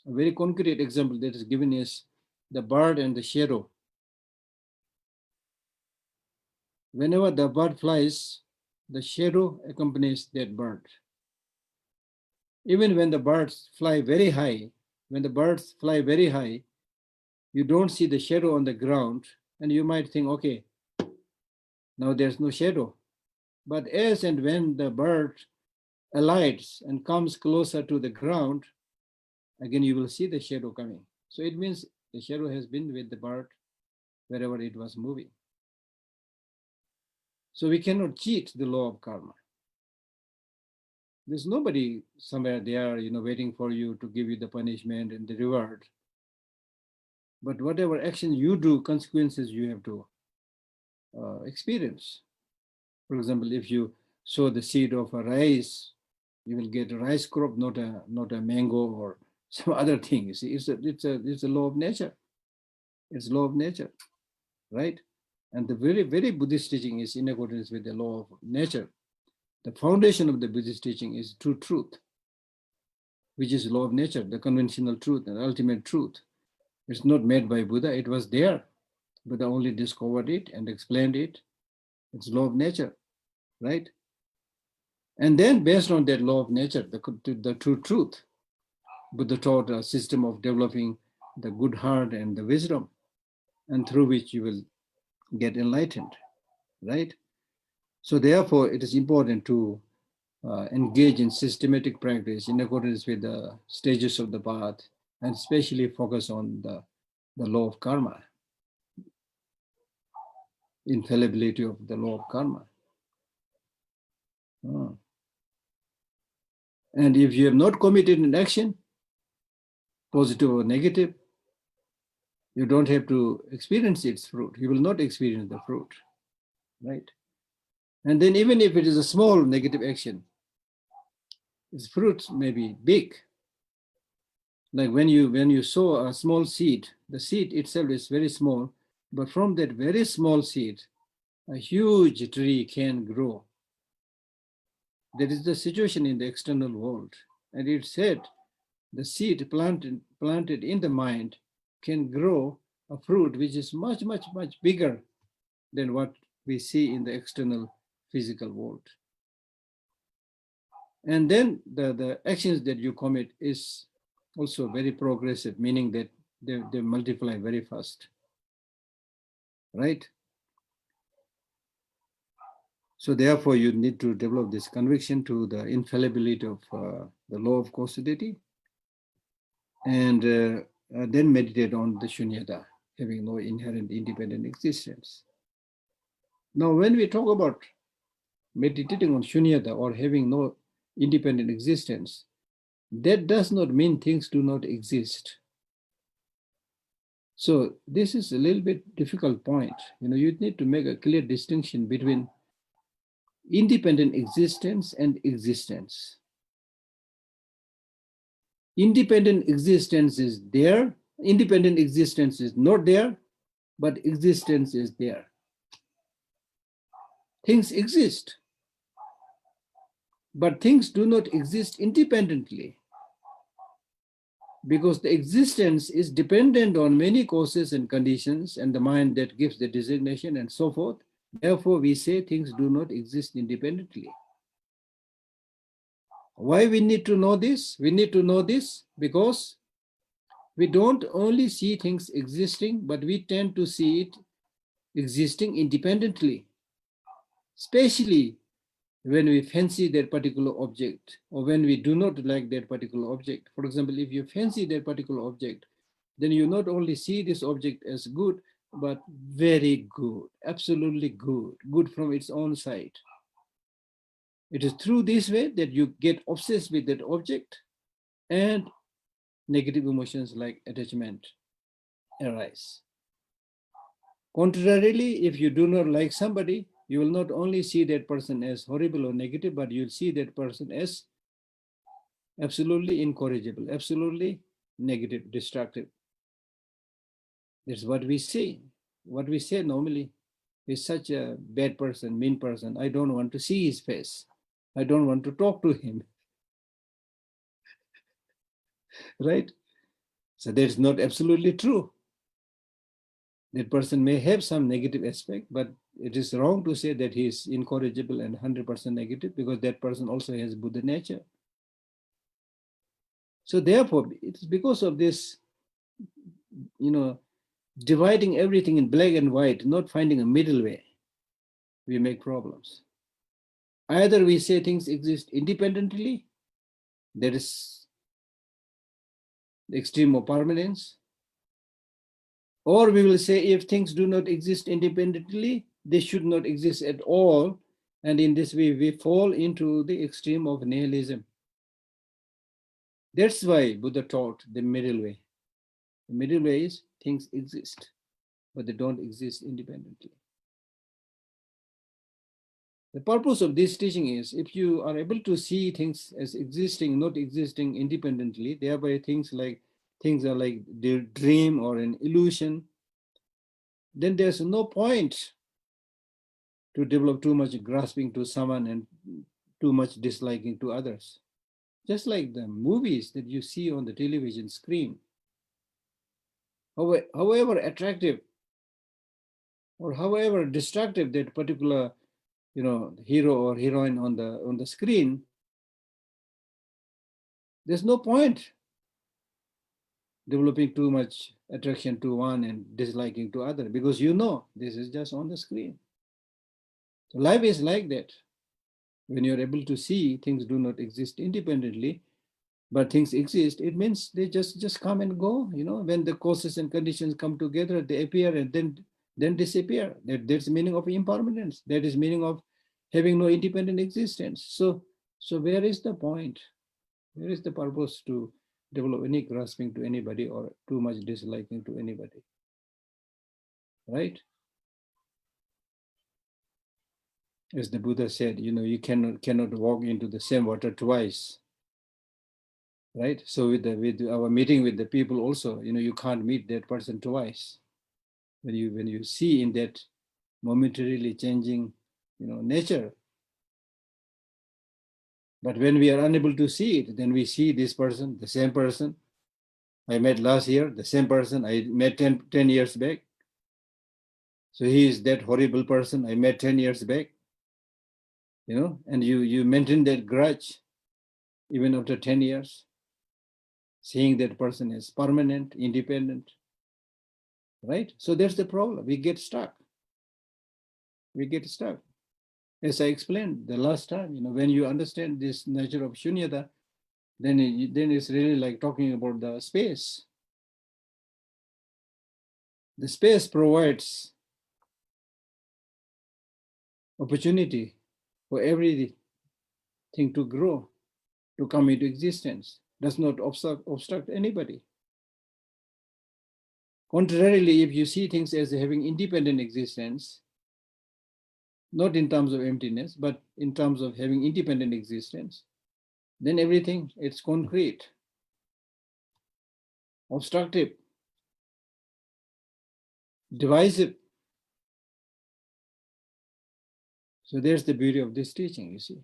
A very concrete example that is given is the bird and the shadow. Whenever the bird flies, the shadow accompanies that bird. Even when the birds fly very high, you don't see the shadow on the ground, and you might think, okay, now there's no shadow. But as and when the bird alights and comes closer to the ground, again you will see the shadow coming. So it means the shadow has been with the bird wherever it was moving. So we cannot cheat the law of karma. There's nobody somewhere there, waiting for you to give you the punishment and the reward. But whatever action you do, consequences you have to experience. For example, if you sow the seed of a rice, you will get a rice crop, not a mango or some other thing. You see, it's a law of nature. It's law of nature, right? And the very, very Buddhist teaching is in accordance with the law of nature. The foundation of the Buddhist teaching is true truth, which is law of nature, the conventional truth and ultimate truth. It's not made by Buddha. It was there. Buddha only discovered it and explained it. It's law of nature, right? And then based on that law of nature, the true truth, Buddha taught a system of developing the good heart and the wisdom, and through which you will get enlightened, right? So therefore, it is important to engage in systematic practice in accordance with the stages of the path, and especially focus on the law of karma, infallibility of the law of karma. And if you have not committed an action, positive or negative, you don't have to experience its fruit. You will not experience the fruit, right? And then even if it is a small negative action, its fruit may be big. Like when you sow a small seed, the seed itself is very small, but from that very small seed, a huge tree can grow. That is the situation in the external world. And it said the seed planted in the mind can grow a fruit which is much, much, much bigger than what we see in the external physical world. And then the actions that you commit is also very progressive, meaning that they multiply very fast, right? So therefore, you need to develop this conviction to the infallibility of the law of causality, and then meditate on the shunyata, having no inherent independent existence. Now, when we talk about meditating on shunyata or having no independent existence, that does not mean things do not exist. So this is a little bit difficult point. You need to make a clear distinction between independent existence and existence. Independent existence is there, independent existence is not there, but existence is there. Things exist, but things do not exist independently, because the existence is dependent on many causes and conditions and the mind that gives the designation and so forth. Therefore, we say things do not exist independently. Why we need to know this? We need to know this because we don't only see things existing, but we tend to see it existing independently, especially when we fancy that particular object or when we do not like that particular object. For example, if you fancy that particular object, then you not only see this object as good, but very good, absolutely good, good from its own side. It is through this way that you get obsessed with that object and negative emotions like attachment arise. Contrarily, if you do not like somebody, you will not only see that person as horrible or negative, but you'll see that person as absolutely incorrigible, absolutely negative, destructive. That's what we say. What we say normally is such a bad person, mean person. I don't want to see his face. I don't want to talk to him. Right? So that's not absolutely true. That person may have some negative aspect, but it is wrong to say that he is incorrigible and 100% negative, because that person also has Buddha nature. So therefore, it's because of this, dividing everything in black and white, not finding a middle way, we make problems. Either we say things exist independently, that is the extreme of permanence, or we will say if things do not exist independently, they should not exist at all. And in this way, we fall into the extreme of nihilism. That's why Buddha taught the middle way. The middle way is things exist, but they don't exist independently. The purpose of this teaching is if you are able to see things as existing, not existing independently, thereby things are like the dream or an illusion, then there's no point to develop too much grasping to someone and too much disliking to others. Just like the movies that you see on the television screen, however attractive or however destructive that particular hero or heroine on the screen, there's no point developing too much attraction to one and disliking to other, because this is just on the screen. So life is like that. When you're able to see things do not exist independently, but things exist, it means they just come and go. When the causes and conditions come together, they appear and then disappear. That's the meaning of impermanence. That is meaning of having no independent existence. So where is the point? Where is the purpose to develop any grasping to anybody or too much disliking to anybody? Right? As the Buddha said, you cannot walk into the same water twice. Right? So with our meeting with the people also, you can't meet that person twice. When you see in that momentarily changing, nature. But when we are unable to see it, then we see this person, the same person I met last year, the same person I met 10 years back. So he is that horrible person I met 10 years back. And you maintain that grudge even after 10 years, seeing that person is permanent, independent, right? So that's the problem. We get stuck. As I explained the last time, when you understand this nature of shunyata, then it's really like talking about the space. The space provides opportunity for everything to grow. to come into existence, does not obstruct anybody. Contrarily, if you see things as having independent existence, not in terms of emptiness, but in terms of having independent existence, then everything, it's concrete, obstructive, divisive. So there's the beauty of this teaching, you see.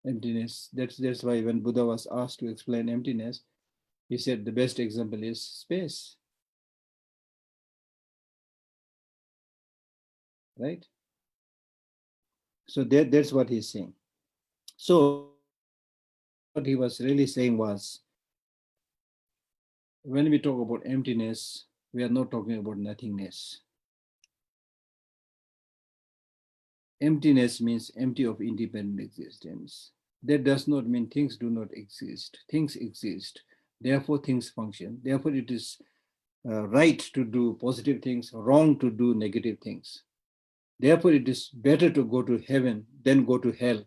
Emptiness. That's why when Buddha was asked to explain emptiness, he said the best example is space. Right? So that's what he's saying. So what he was really saying was, when we talk about emptiness, we are not talking about nothingness. Emptiness means empty of independent existence. That does not mean things do not exist. Things exist. Therefore, things function. Therefore, it is right to do positive things, wrong to do negative things. Therefore, it is better to go to heaven than go to hell.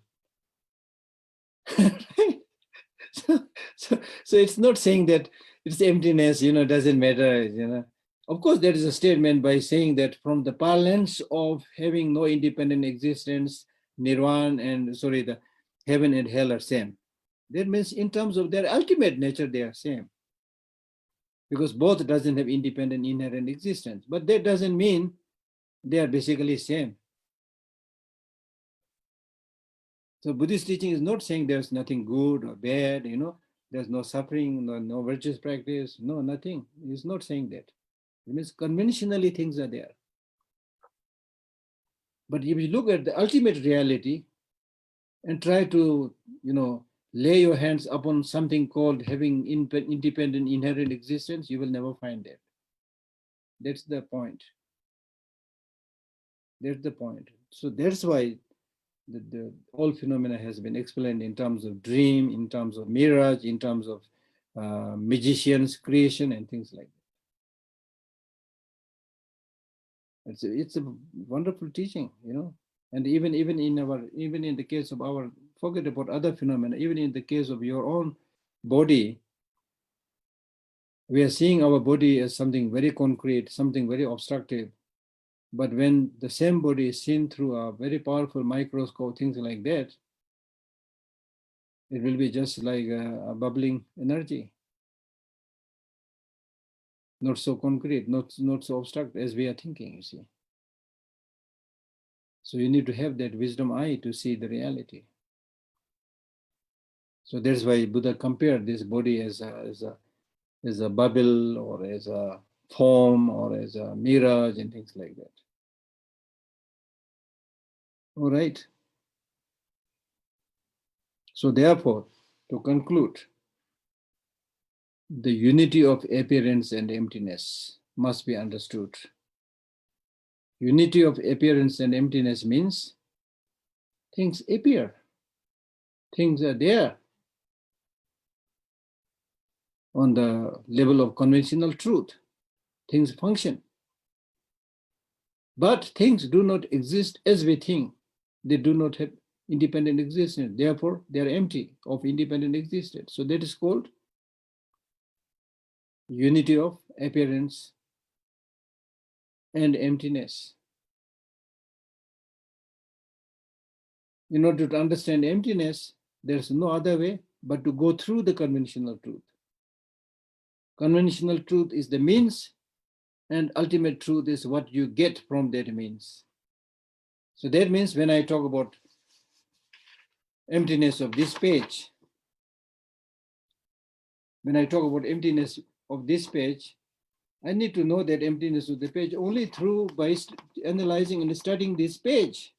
so it's not saying that it's emptiness, doesn't matter, Of course, there is a statement by saying that from the parlance of having no independent existence, nirvana the heaven and hell are same. That means in terms of their ultimate nature, they are same. Because both doesn't have independent inherent existence. But that doesn't mean they are basically same. So Buddhist teaching is not saying there's nothing good or bad, there's no suffering, no virtuous practice, no, nothing. It's not saying that. It means conventionally things are there. But if you look at the ultimate reality and try to, lay your hands upon something called having independent inherent existence, you will never find that. That's the point. That's the point. So that's why the whole phenomena has been explained in terms of dream, in terms of mirage, in terms of magician's creation and things like that. It's a wonderful teaching, And even in the case of our, forget about other phenomena, even in the case of your own body, we are seeing our body as something very concrete, something very obstructive. But when the same body is seen through a very powerful microscope, things like that, it will be just like a bubbling energy. Not so concrete, not so abstract as we are thinking, you see. So you need to have that wisdom eye to see the reality. So that's why Buddha compared this body as a bubble or as a foam or as a mirage and things like that. All right. So therefore, to conclude, the unity of appearance and emptiness must be understood. Unity of appearance and emptiness means things appear, things are there on the level of conventional truth, things function. But things do not exist as we think. They do not have independent existence. Therefore, they are empty of independent existence. So that is called unity of appearance and emptiness. In order to understand emptiness, there's no other way but to go through the conventional truth. Conventional truth is the means, and ultimate truth is what you get from that means. So that means when I talk about emptiness of this page, when I talk about emptiness of this page, I need to know that emptiness of the page only through by analyzing and studying this page.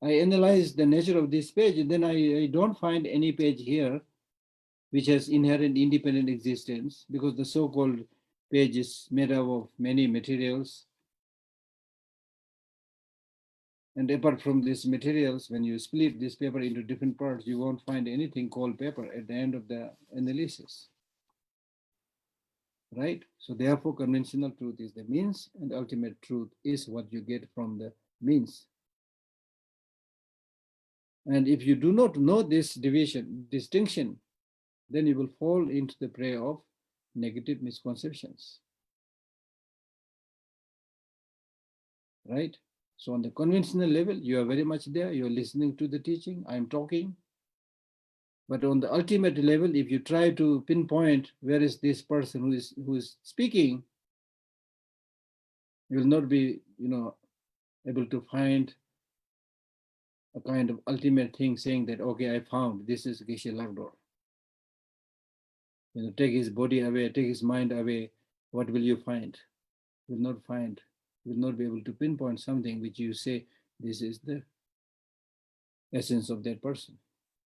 I analyze the nature of this page, and then I don't find any page here which has inherent independent existence, because the so-called page is made up of many materials. And apart from these materials, when you split this paper into different parts, you won't find anything called paper at the end of the analysis. Right? So therefore, conventional truth is the means, and ultimate truth is what you get from the means. And if you do not know this distinction, then you will fall into the prey of negative misconceptions. Right? So on the conventional level, you are very much there. You are listening to the teaching. I am talking. But on the ultimate level, if you try to pinpoint where is this person who is speaking, you will not be, able to find a kind of ultimate thing saying that, okay, I found this is Geshe Lhakdor. Take his body away, take his mind away. What will you find? You will not find. You will not be able to pinpoint something which you say this is the essence of that person.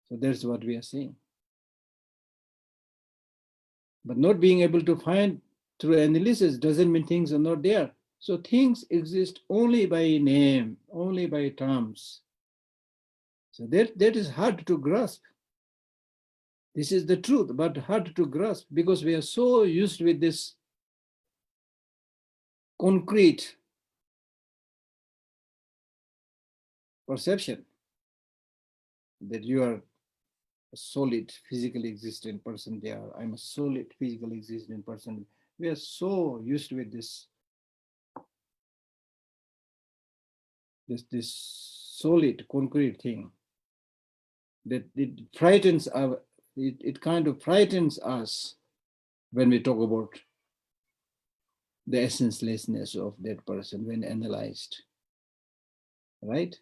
So that's what we are saying. But not being able to find through analysis doesn't mean things are not there. So things exist only by name, only by terms. So that is hard to grasp. This is the truth, but hard to grasp because we are so used with this concrete perception that you are a solid, physically existent person there. I'm a solid, physically existent person. We are so used with this solid, concrete thing that it frightens our, it kind of frightens us when we talk about the essencelessness of that person when analyzed, right?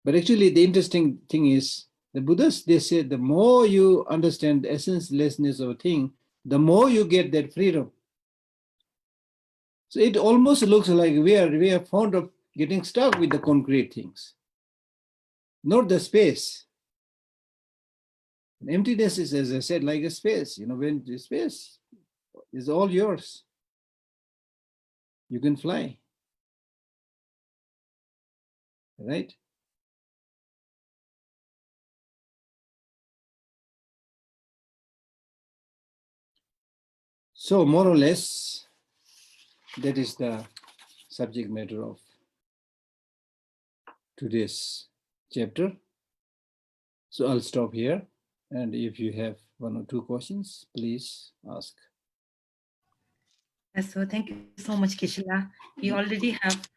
But actually, the interesting thing is, the Buddhists, they say the more you understand the essencelessness of a thing, the more you get that freedom. So it almost looks like we are fond of getting stuck with the concrete things, not the space. Emptiness is, as I said, like a space. When the space is all yours, you can fly, right? So more or less, that is the subject matter of today's chapter. So I'll stop here. And if you have one or two questions, please ask. Yes, so thank you so much, Kishila. We already have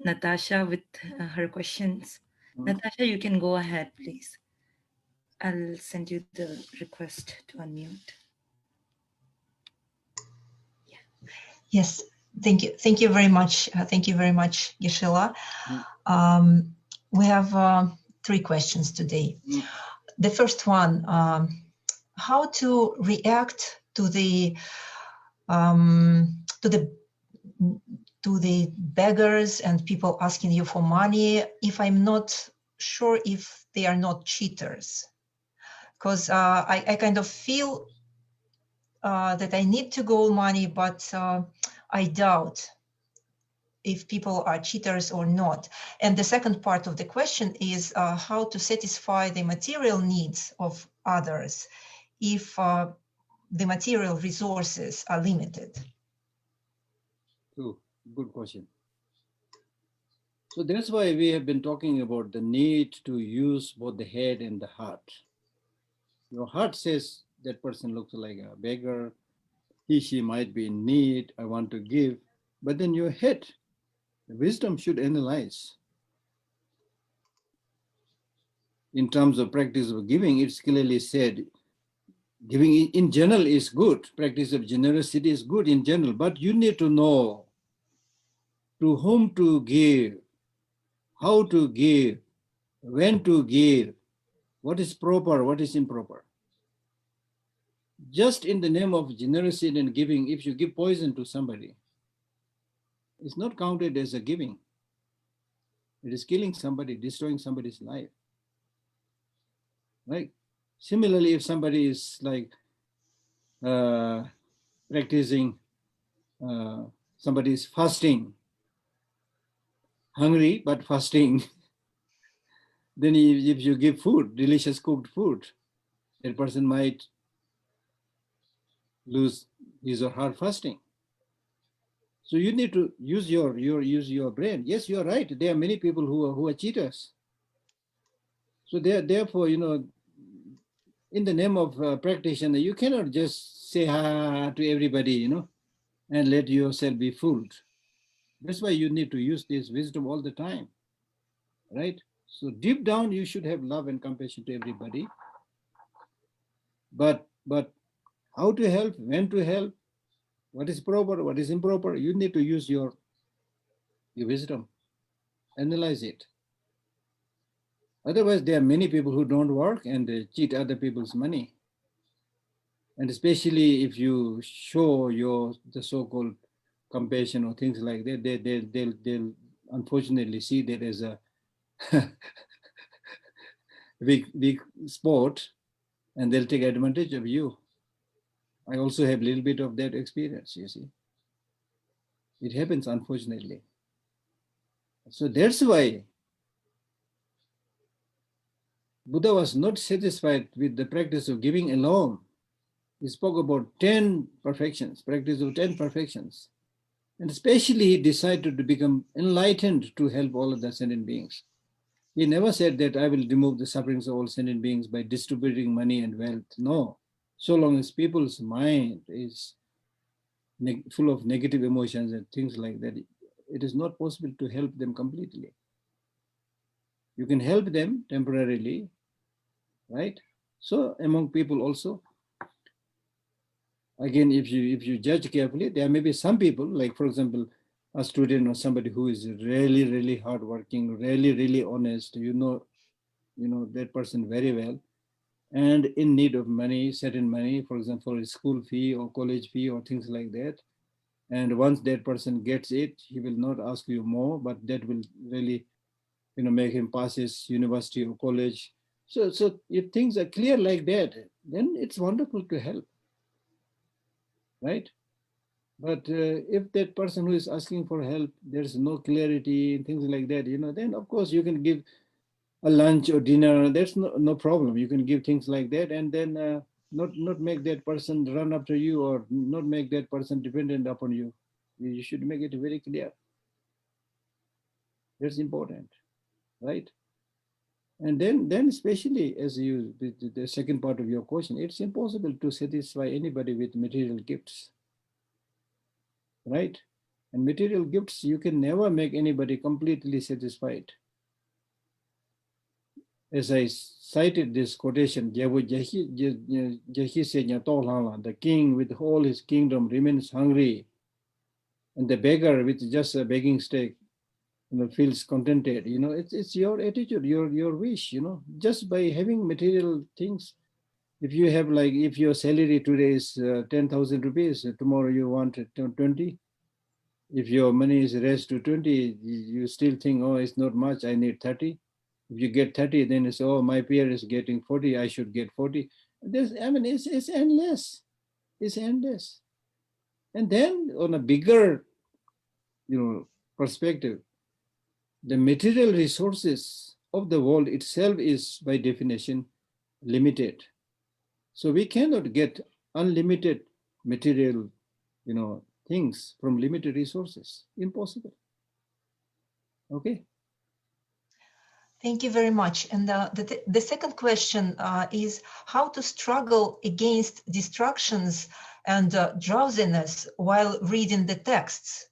Natasha with her questions. Natasha, you can go ahead, please. I'll send you the request to unmute. Yes, thank you. Thank you very much. Thank you very much, Geshe-la. We have 3 questions today. The first one, how to react to the beggars and people asking you for money if I'm not sure if they are not cheaters, because I kind of feel that I need to go money, but I doubt if people are cheaters or not. And the second part of the question is how to satisfy the material needs of others if the material resources are limited. Good question. So that's why we have been talking about the need to use both the head and the heart. Your heart says that person looks like a beggar, she might be in need, I want to give. But then your head, the wisdom should analyze. In terms of practice of giving, it's clearly said, giving in general is good. Practice of generosity is good in general, but you need to know to whom to give, how to give, when to give, what is proper, what is improper. Just in the name of generosity and giving, if you give poison to somebody, it's not counted as a giving. It is killing somebody, destroying somebody's life. Right? Similarly, if somebody is like practicing, somebody is fasting, hungry but fasting, then if you give food, delicious cooked food, that person might lose his or her fasting. So you need to use your brain. Yes, you are right. There are many people who are cheaters. So therefore, in the name of practitioner, you cannot just say ha to everybody, and let yourself be fooled. That's why you need to use this wisdom all the time, right? So deep down, you should have love and compassion to everybody. But how to help, when to help, what is proper, what is improper, you need to use your wisdom, analyze it. Otherwise, there are many people who don't work and they cheat other people's money. And especially if you show the so-called compassion or things like that, they'll unfortunately see that as a weak sport, and they'll take advantage of you. I also have a little bit of that experience, you see. It happens, unfortunately. So that's why Buddha was not satisfied with the practice of giving alone. He spoke about 10 perfections, practice of 10 perfections. And especially he decided to become enlightened to help all of the sentient beings. He never said that I will remove the sufferings of all sentient beings by distributing money and wealth. No. So long as people's mind is full of negative emotions and things like that, it is not possible to help them completely. You can help them temporarily, right? So among people also, again, if you judge carefully, there may be some people, like for example, a student or somebody who is really, really hardworking, really, really honest, you know that person very well, and in need of money, certain money, for example, a school fee or college fee or things like that. And once that person gets it, he will not ask you more, but that will really, make him pass his university or college. So if things are clear like that, then it's wonderful to help, right? But if that person who is asking for help, there's no clarity and things like that, then of course you can give a lunch or dinner. That's no problem. You can give things like that, and then not make that person run after you, or not make that person dependent upon you. You should make it very clear. That's important, right? And then especially as the second part of your question, it's impossible to satisfy anybody with material gifts, right? And material gifts, you can never make anybody completely satisfied. As I cited this quotation, the king with all his kingdom remains hungry, and the beggar with just a begging stick, feels contented. It's your attitude, your wish. Just by having material things. If you have, like, if your salary today is 10,000 rupees, tomorrow you want 20. If your money is raised to 20, you still think, oh, it's not much, I need 30. If you get 30, then it's, oh, my peer is getting 40, I should get 40. It's endless. It's endless. And then on a bigger, perspective, the material resources of the world itself is by definition limited. So we cannot get unlimited material, things from limited resources. Impossible. Okay. Thank you very much. And the second question is how to struggle against distractions and drowsiness while reading the texts.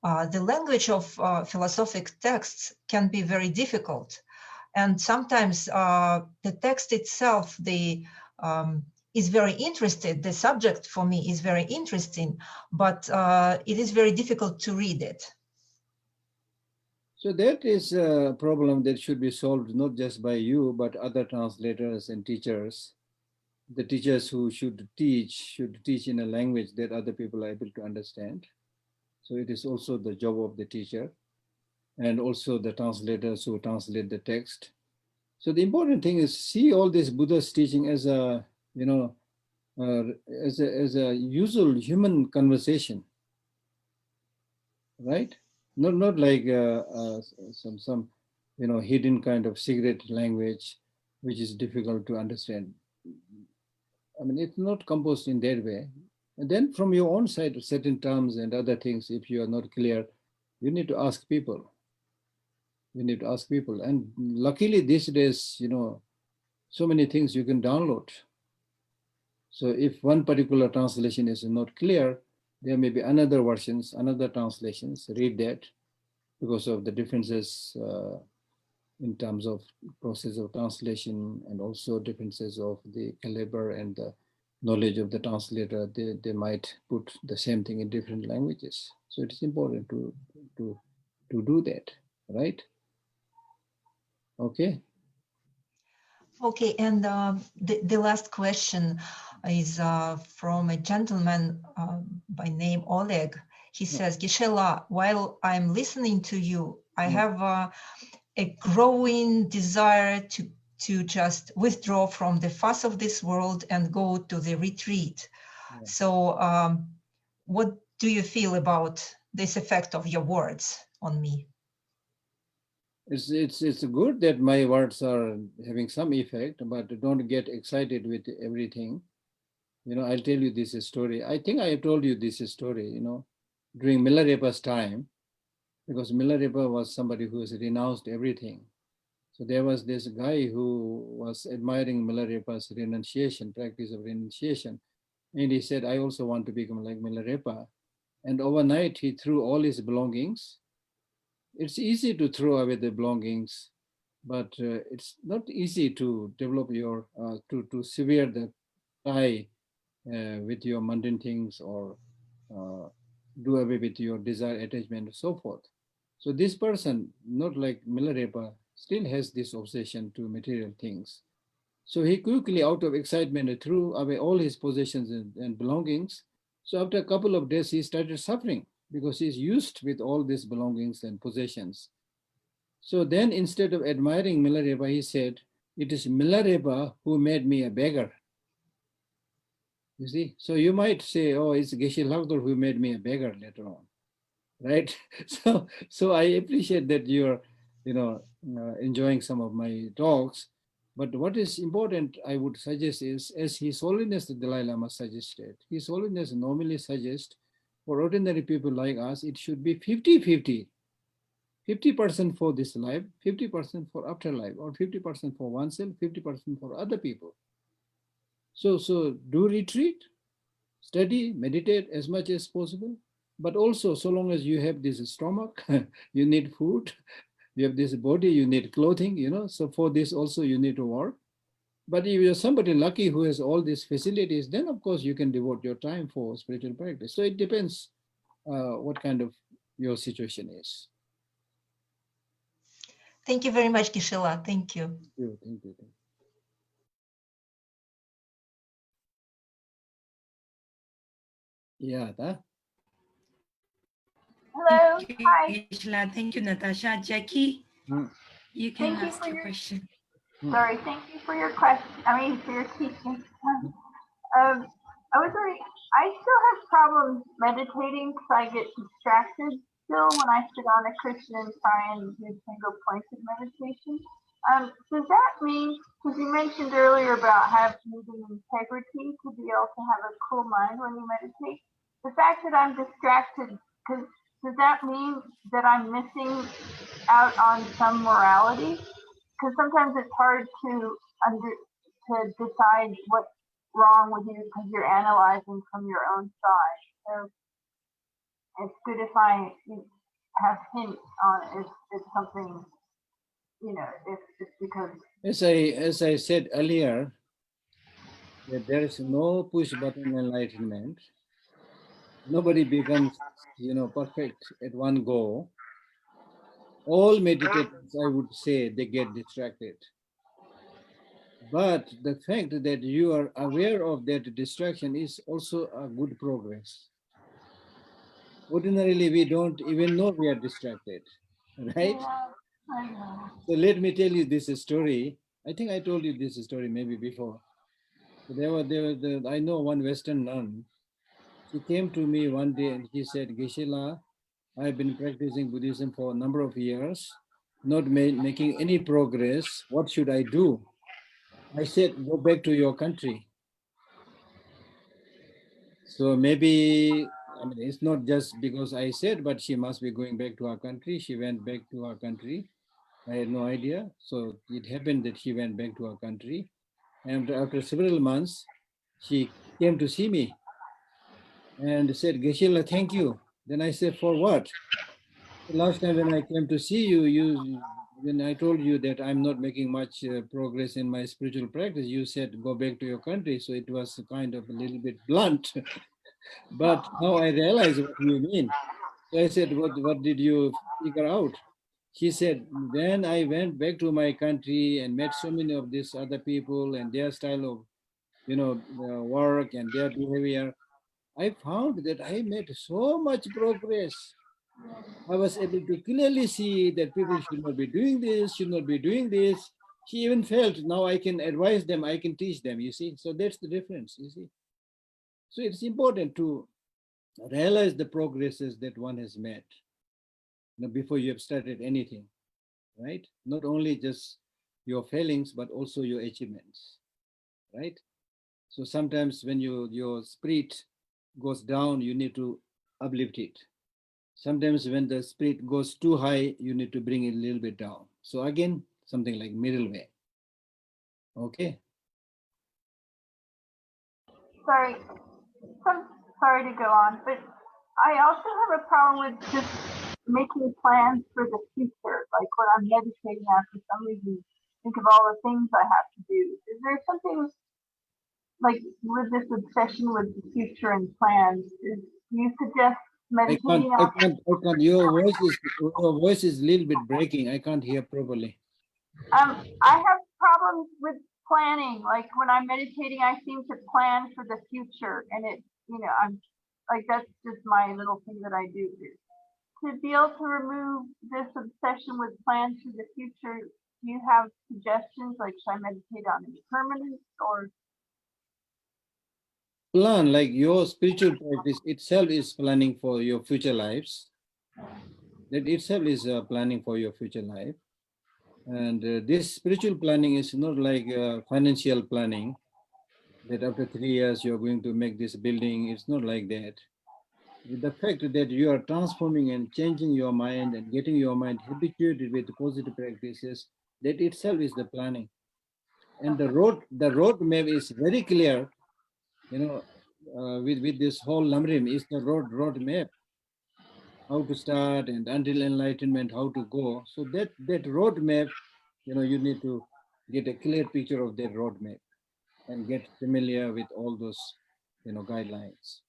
The language of philosophic texts can be very difficult. And sometimes the text itself, is very interesting. The subject for me is very interesting, but it is very difficult to read it. So that is a problem that should be solved not just by you, but other translators and teachers. The teachers who should teach in a language that other people are able to understand. So it is also the job of the teacher, and also the translators who translate the text. So the important thing is see all this Buddha's teaching as a, as a usual human conversation, right? Not like some hidden kind of secret language which is difficult to understand. I mean, it's not composed in that way. And then from your own side, certain terms and other things, if you are not clear, you need to ask people. You need to ask people. And luckily these days, so many things you can download. So if one particular translation is not clear, there may be another versions, another translations, read that because of the differences in terms of process of translation and also differences of the caliber and the knowledge of the translator. They might put the same thing in different languages. So it is important to do that, right? Okay. Okay, and the last question is from a gentleman by name Oleg. He says, Geshe-la, while I'm listening to you, I have a growing desire to just withdraw from the fuss of this world and go to the retreat. Yeah. So what do you feel about this effect of your words on me? It's good that my words are having some effect, but don't get excited with everything. I'll tell you this story. I think I have told you this story, during Milarepa's time, because Milarepa was somebody who has renounced everything. So there was this guy who was admiring Milarepa's renunciation, practice of renunciation. And he said, I also want to become like Milarepa. And overnight he threw all his belongings. It's easy to throw away the belongings, but it's not easy to develop your, to sever the tie with your mundane things or do away with your desire, attachment, and so forth. So this person, not like Milarepa, still has this obsession to material things. So he quickly, out of excitement, threw away all his possessions and belongings. So after a couple of days, he started suffering because he's used with all these belongings and possessions. So then instead of admiring Milarepa, he said, it is Milarepa who made me a beggar. You see, so you might say, oh, it's Geshe Lhakdor who made me a beggar later on, right? So I appreciate that you're, enjoying some of my talks. But what is important, I would suggest is, as His Holiness the Dalai Lama suggested, His Holiness normally suggests for ordinary people like us, it should be 50-50. 50% for this life, 50% for afterlife, or 50% for oneself, 50% for other people. So do retreat, study, meditate as much as possible. But also, so long as you have this stomach, you need food, you have this body, you need clothing, so for this also you need to work. But if you're somebody lucky who has all these facilities, then of course you can devote your time for spiritual practice. So it depends what kind of your situation is. Thank you very much, Geshe-la. Thank you. Thank you. Yeah, Hello. Thank you, Hi. Geshe-la. Thank you, Natasha. Jackie, you can Thank you ask for your your question. sorry. Thank you for your question. For your teaching. I was wondering. I still have problems meditating because I get distracted still when I sit on a cushion and try and do single pointed meditation. Does that mean? Because you mentioned earlier about needing integrity to be able to have a cool mind when you meditate. The fact that I'm distracted, does that mean that I'm missing out on some morality? Because sometimes it's hard to decide what's wrong with you because you're analyzing from your own side. So it's good if I have hints on if something, if it's because. as I said earlier, that there is no push button enlightenment. Nobody becomes, perfect at one go. All meditators, I would say, they get distracted. But the fact that you are aware of that distraction is also a good progress. Ordinarily, we don't even know we are distracted, right? Yeah, I know. So let me tell you this story. I think I told you this story maybe before. I know one Western nun. She came to me one day and she said, Geshe-la, I've been practicing Buddhism for a number of years, not making any progress. What should I do? I said, go back to your country. So maybe, it's not just because I said, but she must be going back to her country. She went back to her country. I had no idea. So it happened that she went back to her country. And after several months, she came to see me and said, Geshe, thank you. Then I said, for what? The last time when I came to see you, when I told you that I'm not making much progress in my spiritual practice, you said, go back to your country. So it was kind of a little bit blunt, but now I realize what you mean. So I said, what did you figure out? She said, when I went back to my country and met so many of these other people and their style of, work and their behavior, I found that I made so much progress. I was able to clearly see that people should not be doing this, should not be doing this. She even felt now I can advise them, I can teach them, you see. So that's the difference, you see. So it's important to realize the progresses that one has made, before you have started anything, right? Not only just your failings, but also your achievements, right? So sometimes when your spirit goes down, you need to uplift it. Sometimes when the spirit goes too high, you need to bring it a little bit down. So again, something like middle way. Okay. Sorry, sorry to go on, but I also have a problem with just making plans for the future. Like when I'm meditating, I for some reason think of all the things I have to do. Is there something like with this obsession with the future and plans? Do you suggest meditating on? I can't. Your voice is a little bit breaking. I can't hear properly. I have problems with planning. Like when I'm meditating, I seem to plan for the future, and I'm like that's just my little thing that I do. To be able to remove this obsession with plans for the future, do you have suggestions? Like should I meditate on impermanence or? Plan, like your spiritual practice itself is planning for your future lives. That itself is planning for your future life. And this spiritual planning is not like financial planning, that after 3 years you're going to make this building. It's not like that. The fact that you are transforming and changing your mind and getting your mind habituated with positive practices, that itself is the planning. And the road map is very clear, with this whole Lamrim is the road map, how to start and until enlightenment, how to go. So that road map, you need to get a clear picture of that road map and get familiar with all those, guidelines.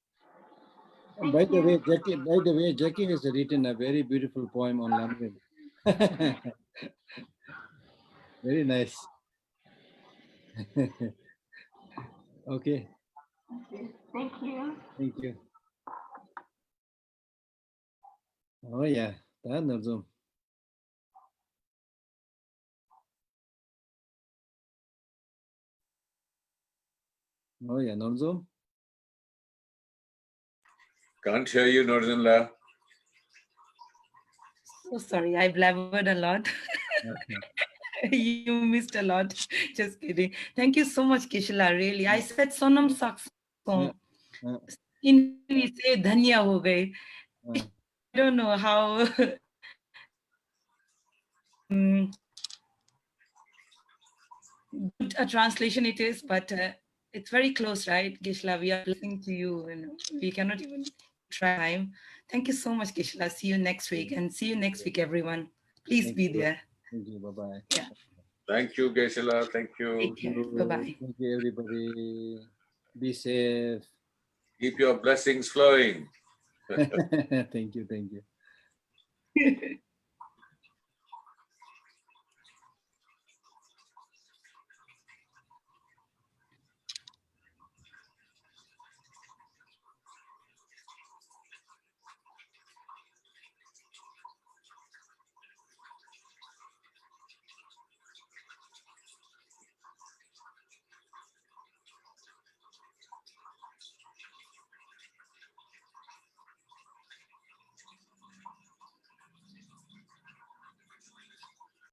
And by the way, Jackie has written a very beautiful poem on Lamrim. Very nice. Okay. Thank you. Thank you. Oh yeah, that Narzum. Oh yeah, Narzum. Can't hear you, Northern. So sorry, I blabbered a lot. You missed a lot. Just kidding. Thank you so much, Kishla. Really, I said Sonam Sakso. In we say Dhanya ho gaye. I don't know how good a translation it is, but it's very close, right, Kishla? We are listening to you, and we cannot even try time. Thank you so much, Kishla. See you next week, and see you next week, everyone. Please be there. Thank you. Bye-bye. Yeah. Thank you, Geshe. Thank you. Take care. Bye-bye. Thank you, everybody. Be safe. Keep your blessings flowing. Thank you.